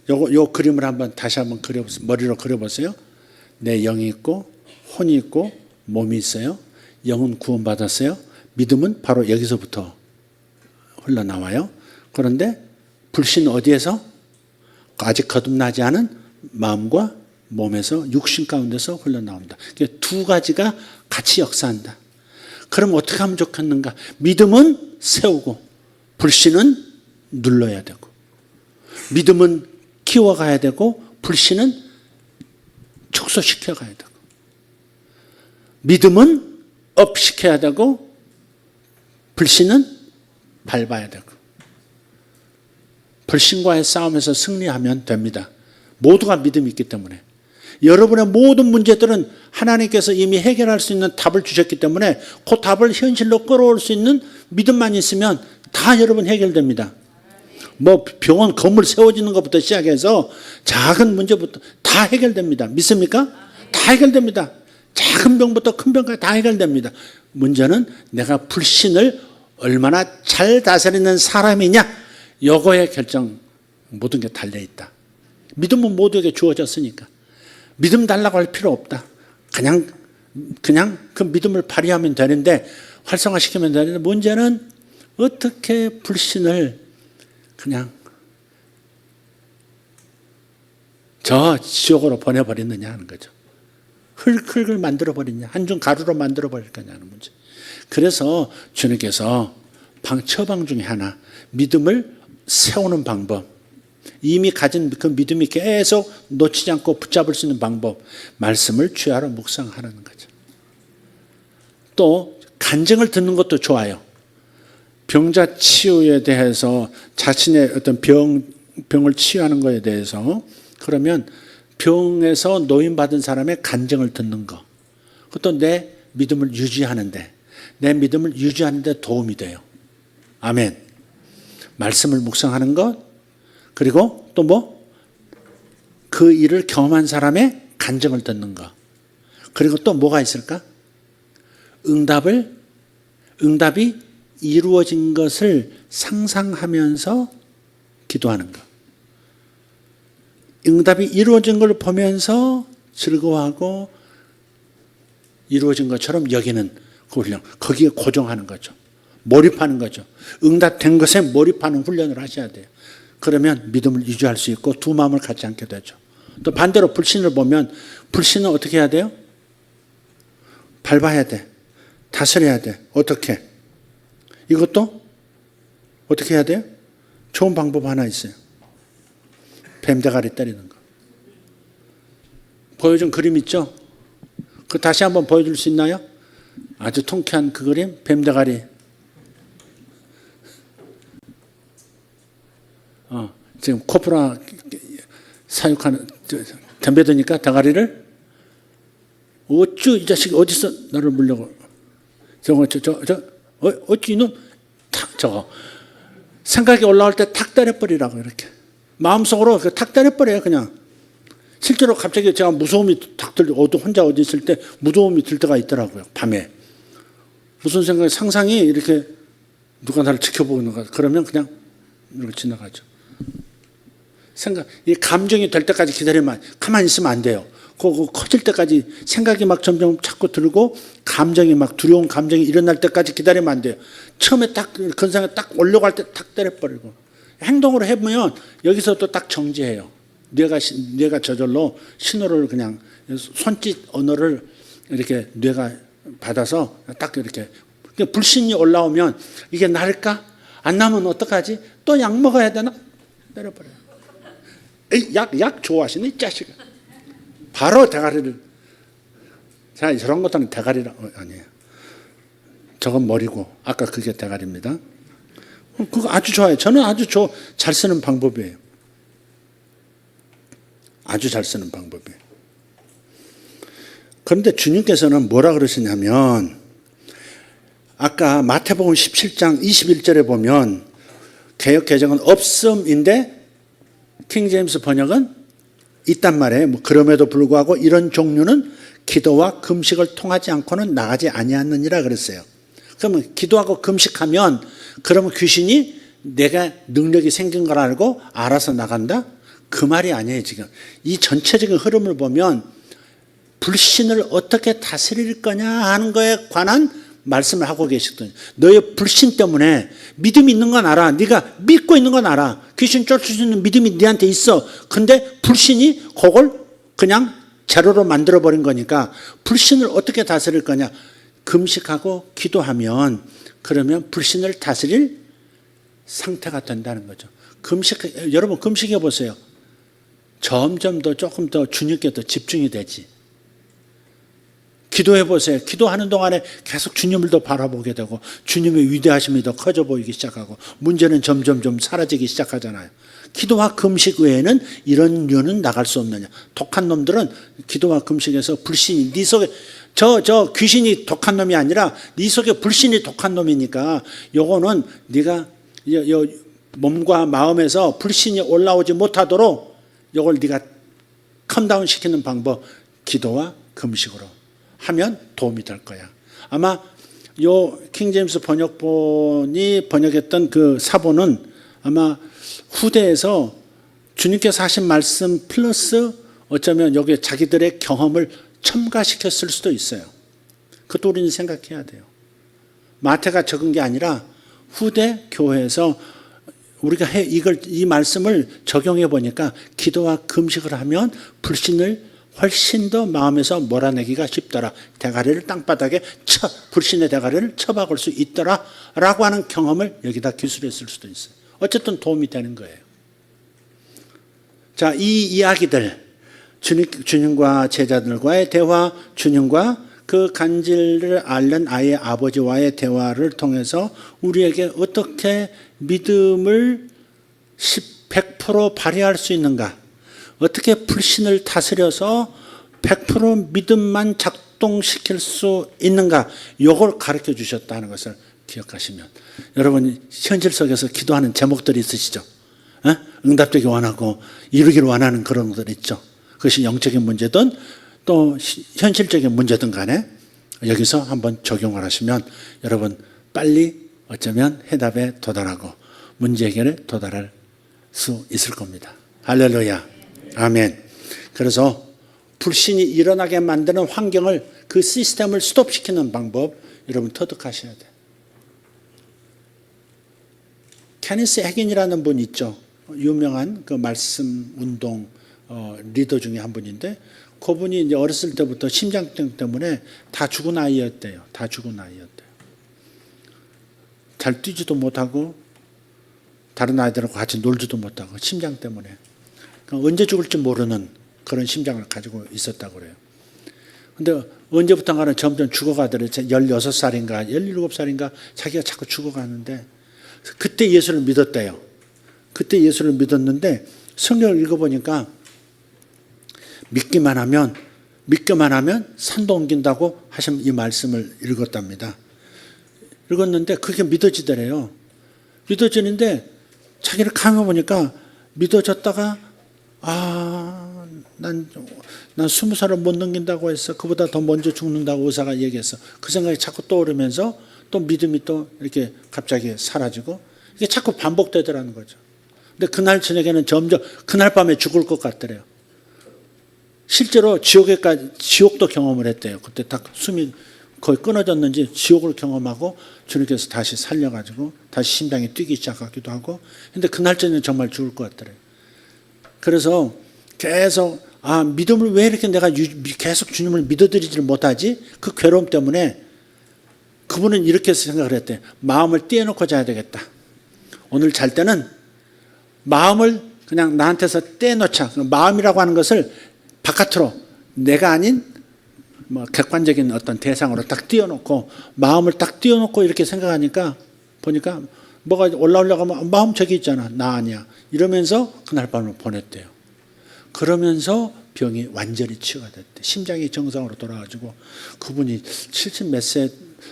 요 그림을 다시 한번 그려보세요. 머리로 그려보세요. 내 영이 있고 혼이 있고 몸이 있어요. 영은 구원받았어요. 믿음은 바로 여기서부터 흘러나와요. 그런데 불신은 어디에서? 아직 거듭나지 않은 마음과 몸에서 육신 가운데서 흘러나온다. 두 가지가 같이 역사한다. 그럼 어떻게 하면 좋겠는가? 믿음은 세우고 불신은 눌러야 되고, 믿음은 키워가야 되고 불신은 축소시켜 가야 되고, 믿음은 업시켜야 되고 불신은 밟아야 되고, 불신과의 싸움에서 승리하면 됩니다. 모두가 믿음이 있기 때문에. 여러분의 모든 문제들은 하나님께서 이미 해결할 수 있는 답을 주셨기 때문에 그 답을 현실로 끌어올 수 있는 믿음만 있으면 다 여러분 해결됩니다. 뭐 병원 건물 세워지는 것부터 시작해서 작은 문제부터 다 해결됩니다. 믿습니까? 다 해결됩니다. 작은 병부터 큰 병까지 다 해결됩니다. 문제는 내가 불신을 얼마나 잘 다스리는 사람이냐, 요거에 결정 모든 게 달려있다. 믿음은 모두에게 주어졌으니까 믿음 달라고 할 필요 없다. 그냥 그 믿음을 발휘하면 되는데, 활성화시키면 되는데, 문제는 어떻게 불신을 그냥 저 지옥으로 보내버리느냐 하는 거죠. 흙을 만들어버리냐, 한중 가루로 만들어버릴 거냐는 문제. 그래서 주님께서 처방 중에 하나, 믿음을 세우는 방법, 이미 가진 그 믿음이 계속 놓치지 않고 붙잡을 수 있는 방법, 말씀을 주야로 묵상하라는 거죠. 또 간증을 듣는 것도 좋아요. 병자 치유에 대해서, 자신의 어떤 병을 치유하는 것에 대해서, 그러면 병에서 노인받은 사람의 간증을 듣는 거, 그것도 내 믿음을 유지하는데 도움이 돼요. 아멘. 말씀을 묵상하는 것, 그리고 또 그 일을 경험한 사람의 간증을 듣는 것, 그리고 또 뭐가 있을까? 응답이 이루어진 것을 상상하면서 기도하는 것. 응답이 이루어진 걸 보면서 즐거워하고 이루어진 것처럼 여기는 그 훈련, 거기에 고정하는 거죠. 몰입하는 거죠. 응답된 것에 몰입하는 훈련을 하셔야 돼요. 그러면 믿음을 유지할 수 있고 두 마음을 갖지 않게 되죠. 또 반대로 불신을 보면, 불신은 어떻게 해야 돼요? 밟아야 돼. 다스려야 돼. 어떻게? 이것도 어떻게 해야 돼요? 좋은 방법 하나 있어요. 뱀대가리 때리는 거. 보여준 그림 있죠? 그 다시 한번 보여줄 수 있나요? 아주 통쾌한 그 그림, 뱀대가리. 지금 코프라 사육하는, 덤벼드니까 대가리를, 어쭈 이 자식 어디서 나를 물려고, 어쭈 이놈, 저거 생각이 올라올 때 탁 때려버리라고, 이렇게 마음속으로 탁 때려버려요. 그냥 실제로 갑자기 제가 무서움이 탁 혼자 어디 있을 때 무서움이 들 때가 있더라고요. 밤에 무슨 생각이, 상상이 이렇게 누가 나를 지켜보는 거, 그러면 그냥 이렇게 지나가죠. 이 감정이 될 때까지 기다리면, 가만히 있으면 안 돼요. 그거 커질 때까지 생각이 막 점점 자꾸 들고, 감정이 막 두려운 감정이 일어날 때까지 기다리면 안 돼요. 처음에 딱 그런 생각 딱 올려고 할 때 탁 때려버리고, 행동으로 해보면 여기서 또 딱 정지해요. 뇌가 저절로 신호를, 그냥 손짓 언어를 이렇게 뇌가 받아서 딱 이렇게, 불신이 올라오면 이게 나을까? 안 나면 어떡하지? 또 약 먹어야 되나? 때려버려요. 약 좋아하시네, 이 자식아. 바로 대가리를. 자, 저런 것들은 대가리라, 아니에요. 저건 머리고, 아까 그게 대가리입니다. 그거 아주 좋아요. 저는 아주 잘 쓰는 방법이에요. 아주 잘 쓰는 방법이에요. 그런데 주님께서는 뭐라 그러시냐면, 아까 마태복음 17장 21절에 보면, 개역 개정은 없음인데 킹제임스 번역은 있단 말이에요. 그럼에도 불구하고 이런 종류는 기도와 금식을 통하지 않고는 나가지 아니하느니라 그랬어요. 그러면 기도하고 금식하면, 그러면 귀신이 내가 능력이 생긴 걸 알고 알아서 나간다? 그 말이 아니에요, 지금. 이 전체적인 흐름을 보면 불신을 어떻게 다스릴 거냐 하는 거에 관한 말씀을 하고 계시거든요. 너의 불신 때문에 믿음이 있는 건 알아. 네가 믿고 있는 건 알아. 귀신 쫓을 수 있는 믿음이 네한테 있어. 근데 불신이 그걸 그냥 제로로 만들어버린 거니까 불신을 어떻게 다스릴 거냐. 금식하고 기도하면 그러면 불신을 다스릴 상태가 된다는 거죠. 여러분 금식해 보세요. 점점 더 조금 더 주님께 더 집중이 되지. 기도해 보세요. 기도하는 동안에 계속 주님을 더 바라보게 되고 주님의 위대하심이 더 커져 보이기 시작하고 문제는 점점 좀 사라지기 시작하잖아요. 기도와 금식 외에는 이런 류는 나갈 수 없느냐. 독한 놈들은 기도와 금식에서 불신이 네 속에 저 귀신이 독한 놈이 아니라 네 속에 불신이 독한 놈이니까 요거는 네가 몸과 마음에서 불신이 올라오지 못하도록 요걸 네가 컴다운 시키는 방법 기도와 금식으로 하면 도움이 될 거야. 아마 요 킹제임스 번역본이 번역했던 그 사본은 아마 후대에서 주님께서 하신 말씀 플러스 어쩌면 여기에 자기들의 경험을 첨가시켰을 수도 있어요. 그것도 우리는 생각해야 돼요. 마태가 적은 게 아니라 후대 교회에서 우리가 이 말씀을 적용해 보니까 기도와 금식을 하면 불신을 훨씬 더 마음에서 몰아내기가 쉽더라. 대가리를 땅바닥에 불신의 대가리를 쳐박을 수 있더라 라고 하는 경험을 여기다 기술했을 수도 있어요. 어쨌든 도움이 되는 거예요. 자, 이 이야기들 주님과 제자들과의 대화, 주님과 그 간질을 앓는 아이의 아버지와의 대화를 통해서 우리에게 어떻게 믿음을 100% 발휘할 수 있는가, 어떻게 불신을 다스려서 100% 믿음만 작동시킬 수 있는가, 이걸 가르쳐 주셨다는 것을 기억하시면 여러분 현실 속에서 기도하는 제목들이 있으시죠? 응답되기 원하고 이루기를 원하는 그런 것들 있죠. 그것이 영적인 문제든 또 현실적인 문제든 간에 여기서 한번 적용을 하시면 여러분 빨리 어쩌면 해답에 도달하고 문제 해결에 도달할 수 있을 겁니다. 할렐루야. 아멘. 그래서 불신이 일어나게 만드는 환경을, 그 시스템을 스톱시키는 방법 여러분 터득하셔야 돼요. 케니스 해긴이라는 분 있죠. 유명한 그 말씀 운동 리더 중에 한 분인데 그분이 이제 어렸을 때부터 심장병 때문에 다 죽은 아이였대요. 다 죽은 아이였대요. 잘 뛰지도 못하고 다른 아이들하고 같이 놀지도 못하고 심장 때문에 언제 죽을지 모르는 그런 심장을 가지고 있었다고 그래요. 근데 언제부턴가는 점점 죽어가더래요. 16살인가 17살인가 자기가 자꾸 죽어가는데 그때 예수를 믿었대요. 그때 예수를 믿었는데 성경을 읽어보니까 믿기만 하면 산도 옮긴다고 하신 이 말씀을 읽었답니다. 읽었는데 그게 믿어지더래요. 믿어지는데 자기를 가만 보니까 믿어졌다가 난 20살을 못 넘긴다고 했어. 그보다 더 먼저 죽는다고 의사가 얘기했어. 그 생각이 자꾸 떠오르면서 또 믿음이 또 이렇게 갑자기 사라지고 이게 자꾸 반복되더라는 거죠. 근데 그날 저녁에는 점점 그날 밤에 죽을 것 같더래요. 실제로 지옥도 경험을 했대요. 그때 딱 숨이 거의 끊어졌는지 지옥을 경험하고 주님께서 다시 살려가지고 다시 심장이 뛰기 시작하기도 하고. 근데 그날 저녁에 정말 죽을 것 같더래요. 그래서 계속 믿음을 왜 이렇게 내가 계속 주님을 믿어드리지를 못하지? 그 괴로움 때문에 그분은 이렇게 생각을 했대요. 마음을 떼어놓고 자야 되겠다. 오늘 잘 때는 마음을 그냥 나한테서 떼어놓자. 마음이라고 하는 것을 바깥으로 내가 아닌 객관적인 어떤 대상으로 딱 띄워놓고 마음을 딱 띄워놓고 이렇게 생각하니까 보니까 뭐가 올라오려고 하면 마음 저기 있잖아. 나 아니야. 이러면서 그날 밤을 보냈대요. 그러면서 병이 완전히 치유가 됐대. 심장이 정상으로 돌아가지고 그분이 70 몇 세,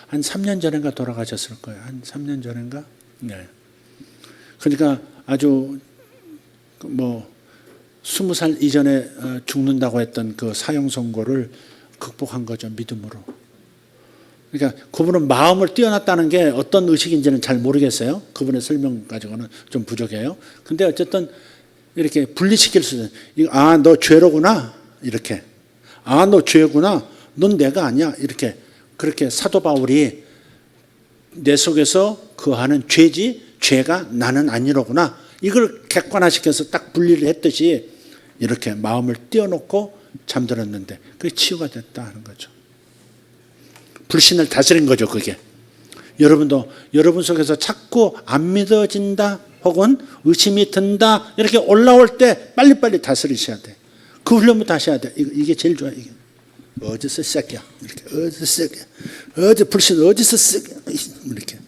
한 3년 전인가 돌아가셨을 거예요. 한 3년 전인가? 네. 그러니까 아주 20살 이전에 죽는다고 했던 그 사형 선고를 극복한 거죠. 믿음으로. 그러니까 그분은 마음을 띄워놨다는 게 어떤 의식인지는 잘 모르겠어요. 그분의 설명 가지고는 좀 부족해요. 근데 어쨌든 이렇게 분리시킬 수 있어요. 아, 너 죄로구나. 이렇게. 아, 너 죄구나. 넌 내가 아니야. 이렇게. 그렇게 사도 바울이 내 속에서 거하는 죄지, 죄가 나는 아니로구나. 이걸 객관화시켜서 딱 분리를 했듯이 이렇게 마음을 띄워놓고 잠들었는데 그게 치유가 됐다 하는 거죠. 불신을 다스린 거죠, 그게. 여러분도 여러분 속에서 자꾸 안 믿어진다 혹은 의심이 든다 이렇게 올라올 때 빨리빨리 다스리셔야 돼. 그 훈련부터 하셔야 돼. 이게 제일 좋아요. 이게. 어디서 새끼야? 이렇게. 어디서 새끼야? 어디 불신 어디서 새끼야? 이렇게.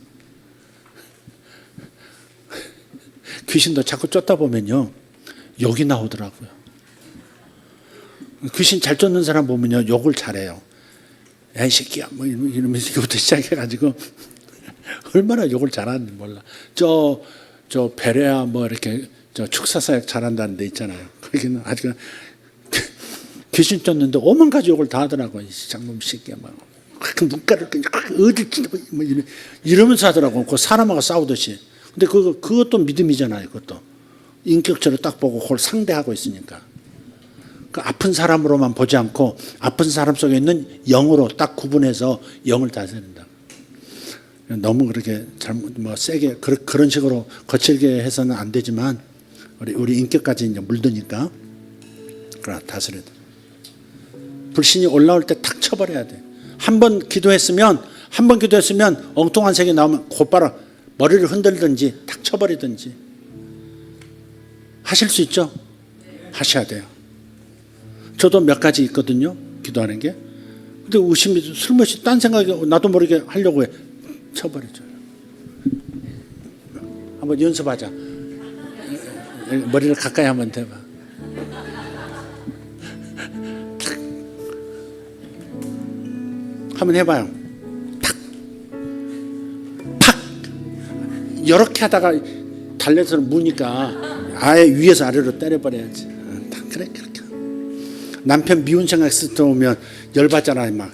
귀신도 자꾸 쫓다 보면요. 욕이 나오더라고요. 귀신 잘 쫓는 사람 보면요. 욕을 잘해요. 야, 이 새끼야. 뭐 이러면서 이거부터 시작해가지고 얼마나 욕을 잘하는지 몰라. 저 베레아 뭐 이렇게 저 축사사역 잘한다는 데 있잖아요. 거기는 아주 귀신 쫓는데 오만 가지 욕을 다 하더라고요. 이 장놈 새끼야. 막 눈가를 어디 찢어 뭐 이러면서 하더라고요. 그 사람하고 싸우듯이. 근데 그것도 믿음이잖아요. 그것도 인격체로 딱 보고 그걸 상대하고 있으니까. 그 아픈 사람으로만 보지 않고 아픈 사람 속에 있는 영으로 딱 구분해서 영을 다스린다. 너무 그렇게 잘못 뭐 세게 그런 식으로 거칠게 해서는 안 되지만 우리 인격까지 이제 물드니까 그래 다스려야 돼. 불신이 올라올 때 탁 쳐버려야 돼. 한 번 기도했으면 엉뚱한 색이 나오면 곧바로 머리를 흔들든지 탁 쳐버리든지 하실 수 있죠? 하셔야 돼요. 저도 몇 가지 있거든요. 기도하는 게. 근데 의심이 술맛이 딴 생각이 나도 모르게 하려고 해. 쳐버리죠. 한번 연습하자. 머리를 가까이 한번 대봐. 한번 해봐요. 탁. 팍. 이렇게 하다가 달래서 무니까 아예 위에서 아래로 때려버려야지. 탁. 그래 그렇게. 남편 미운 생각 들어오면 열받잖아요. 막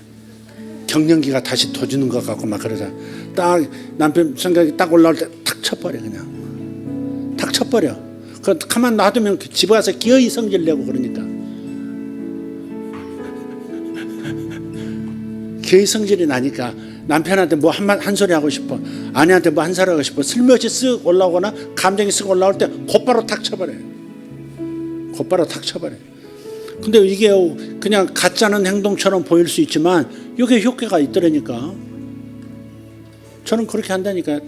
경련기가 다시 터지는 것 같고 막 그러자. 딱 남편 생각이 딱 올라올 때 탁 쳐버려 그냥. 탁 쳐버려. 그 가만 놔두면 집에 가서 기어이 성질 내고 그러니까. 기어이 성질이 나니까 남편한테 뭐 한 소리 하고 싶어. 아내한테 뭐 한 소리 하고 싶어. 슬며시 쓱 올라오거나 감정이 쓱 올라올 때 곧바로 탁 쳐버려요. 곧바로 탁 쳐버려요. 근데 이게 그냥 가짜는 행동처럼 보일 수 있지만 이게 효과가 있더라니까. 저는 그렇게 한다니까요.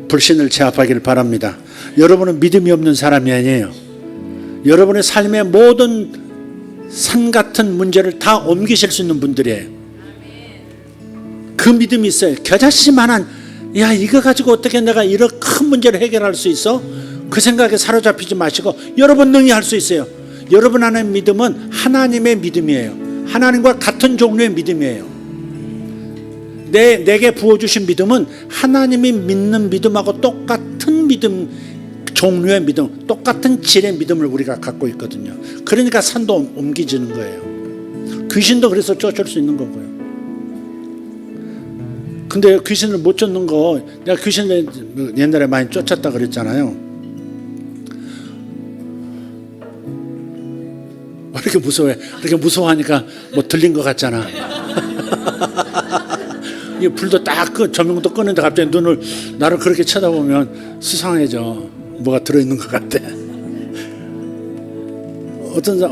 불신을 제압하기를 바랍니다. 여러분은 믿음이 없는 사람이 아니에요. 여러분의 삶의 모든 산 같은 문제를 다 옮기실 수 있는 분들이에요. 그 믿음이 있어요. 겨자씨만한 야 이거 가지고 어떻게 내가 이런 큰 문제를 해결할 수 있어? 그 생각에 사로잡히지 마시고 여러분 능히 할 수 있어요. 여러분 안에 믿음은 하나님의 믿음이에요. 하나님과 같은 종류의 믿음이에요. 내게 부어주신 믿음은 하나님이 믿는 믿음하고 똑같은 믿음, 종류의 믿음, 똑같은 질의 믿음을 우리가 갖고 있거든요. 그러니까 산도 옮기지는 거예요. 귀신도 그래서 쫓을 수 있는 거고요. 근데 귀신을 못 쫓는 거, 내가 귀신을 옛날에 많이 쫓았다 그랬잖아요. 왜 이렇게 무서워해? 이렇게 무서워하니까 뭐 들린 것 같잖아. 이 불도 딱 조명도 끄는데 갑자기 나를 그렇게 쳐다보면 수상해져. 뭐가 들어있는 것 같아.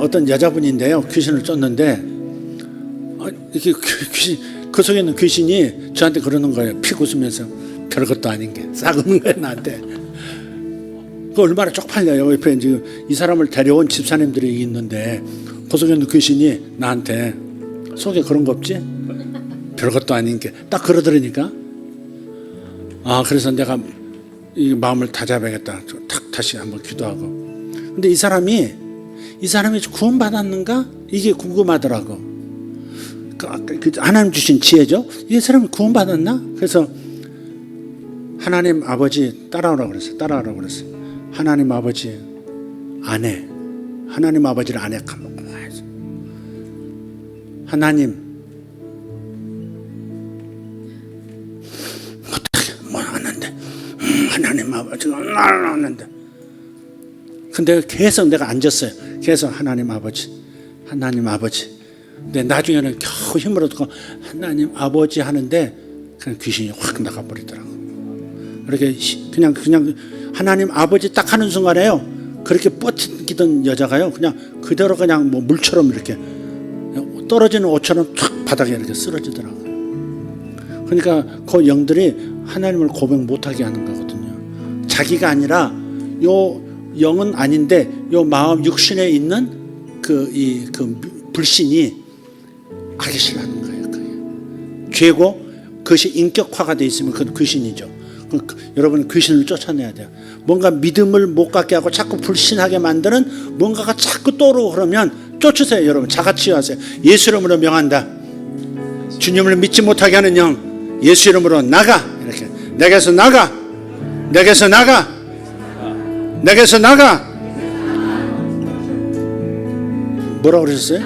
어떤 여자분인데요. 귀신을 쫓는데 이렇게 그 속에 있는 귀신이 저한테 그러는 거예요. 피 웃으면서 별것도 아닌 게 싸우는 거예요 나한테. 그 얼마나 쪽팔려요. 옆에 지금 이 사람을 데려온 집사님들이 있는데 그 속에 있는 귀신이 나한테 속에 그런 거 없지? 별것도 아닌 게 딱 그러더라니까. 아 그래서 내가 이 마음을 다잡아야겠다. 탁 다시 한번 기도하고. 근데 이 사람이 구원받았는가? 이게 궁금하더라고. 하나님 주신 지혜죠. 이 사람이 구원받았나? 그래서 하나님 아버지 따라오라고 그랬어요. 하나님 아버지 아내, 하나님 아버지를 아내 까먹고 하나님 어떻게 뭐 하는데 하나님 아버지가 나를 낳는데. 근데 계속 내가 앉았어요. 계속 하나님 아버지, 하나님 아버지. 근데 나중에는 겨우 힘을 얻고 하나님 아버지 하는데 그냥 귀신이 확 나가버리더라고. 그렇게 그냥 하나님 아버지 딱 하는 순간에요. 그렇게 뻗기던 여자가요. 그냥 그대로 그냥 뭐 물처럼 이렇게 떨어지는 옷처럼 탁 바닥에 이렇게 쓰러지더라고요. 그러니까 그 영들이 하나님을 고백 못하게 하는 거거든요. 자기가 아니라 요 영은 아닌데 요 마음 육신에 있는 그 불신이 하기 싫어하는 거예요. 그게. 죄고 그것이 인격화가 돼 있으면 그건 귀신이죠. 여러분 귀신을 쫓아내야 돼요. 뭔가 믿음을 못 갖게 하고 자꾸 불신하게 만드는 뭔가가 자꾸 떠오르고 그러면 쫓으세요. 여러분 자가치유하세요. 예수 이름으로 명한다. 주님을 믿지 못하게 하는 영 예수 이름으로 나가. 이렇게 내게서 나가. 내게서 나가. 내게서 나가. 뭐라고 그러셨어요?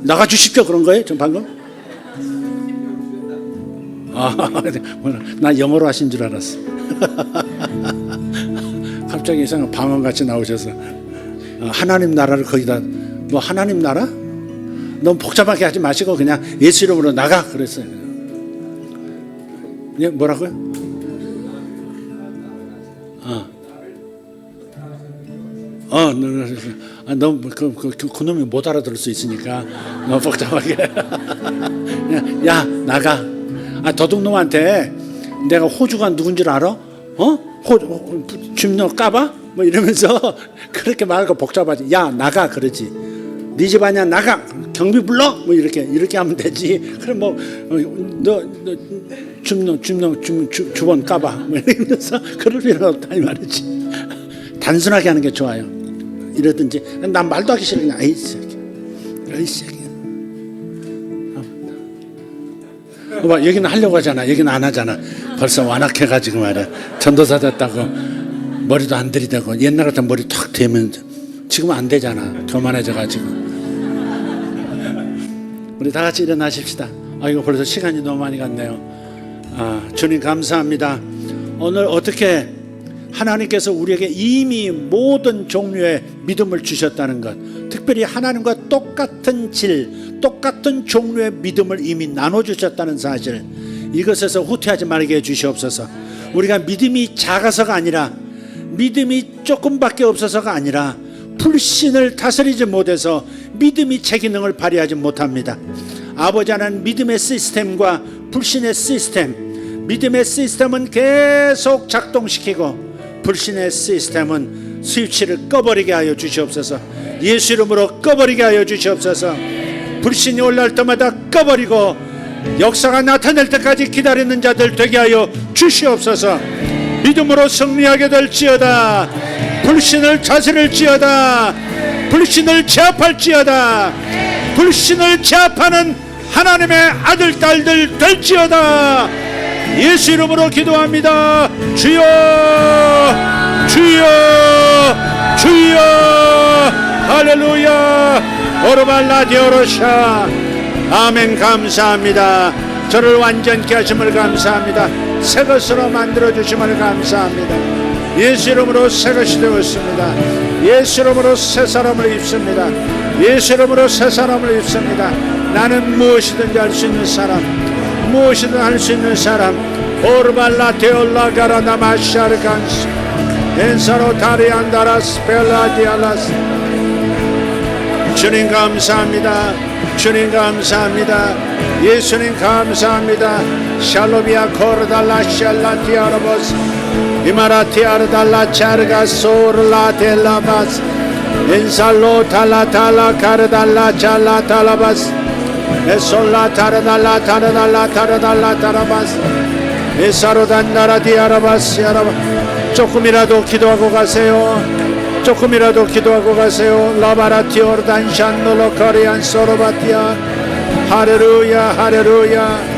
나가주십시오 그런 거예요? 전 방금? 나 영어로 하신 줄 알았어. 갑자기 이상한 방언같이 나오셔서 하나님 나라를 거기다 뭐 하나님 나라? 너무 복잡하게 하지 마시고 그냥 예수 이름으로 나가 그랬어요. 예, 뭐라고요? 너무 그놈이 못 알아들을 수 있으니까 너무 복잡하게. 야 나가. 도둑놈한테 내가 호주가 누군지 알아? 줌너 까봐? 뭐 이러면서 그렇게 말하고 복잡하지. 야 나가 그러지. 네 집 아니야 나가. 경비 불러? 뭐 이렇게 하면 되지. 그럼 뭐 너 주번 까봐. 뭐 이러면서 그럴 필요 없다 이 말이지. 단순하게 하는 게 좋아요. 이러든지 난 말도 하기 싫으니까 아이 새끼. 봐, 여기는 하려고 하잖아. 여기는 안 하잖아. 벌써 완악해가지고 말이야. 전도사 됐다고 머리도 안 들이대고 옛날 같은 머리 탁 대면 지금은 안 되잖아. 교만해져가지고. 우리 다 같이 일어나십시다. 이거 벌써 시간이 너무 많이 갔네요. 주님 감사합니다. 오늘 어떻게 하나님께서 우리에게 이미 모든 종류의 믿음을 주셨다는 것, 특별히 하나님과 똑같은 똑같은 종류의 믿음을 이미 나눠주셨다는 사실, 이것에서 후퇴하지 말게 해주시옵소서. 우리가 믿음이 작아서가 아니라 믿음이 조금밖에 없어서가 아니라 불신을 다스리지 못해서 믿음이 제 기능을 발휘하지 못합니다. 아버지 하나님, 믿음의 시스템과 불신의 시스템, 믿음의 시스템은 계속 작동시키고 불신의 시스템은 스위치를 꺼버리게 하여 주시옵소서. 예수 이름으로 꺼버리게 하여 주시옵소서. 불신이 올라올 때마다 꺼버리고 역사가 나타날 때까지 기다리는 자들 되게 하여 주시옵소서. 믿음으로 승리하게 될지어다. 불신을 다스릴지어다. 불신을 제압할지어다. 불신을 제압하는 하나님의 아들 딸들 될지어다. 예수 이름으로 기도합니다. 주여 주여 주여. 할렐루야. 오르발라디오로샤. 아멘. 감사합니다. 저를 완전케 하심을 감사합니다. 새 것으로 만들어주심을 감사합니다. 예수 이름으로 새 것이 되었습니다. 예수 이름으로 새 사람을 입습니다. 예수 이름으로 새 사람을 입습니다. 나는 무엇이든지 할 수 있는 사람, 무엇이든 할 수 있는 사람. 오르발라 데올라가라 나마샤르간스 엔사로 다리안다라스 벨라디알라스. 주님 감사합니다. 주님 감사합니다. 예수님 감사합니다. 샬로비아 코르달라 샬라티아르보스 이마라티아르달라 차르가 소르라텔라바스 엔살로 탈라탈라 카르달라 찰라탈라바스 에솔라 타르달라 타르달라 타르달라 타라바스 에사로단나라 디아라바스 야라바. 조금이라도 기도하고 가세요. 조금이라도 기도하고 가세요. 라바라티오르단 샨노로 코리안 소로바티아. 할렐루야 할렐루야.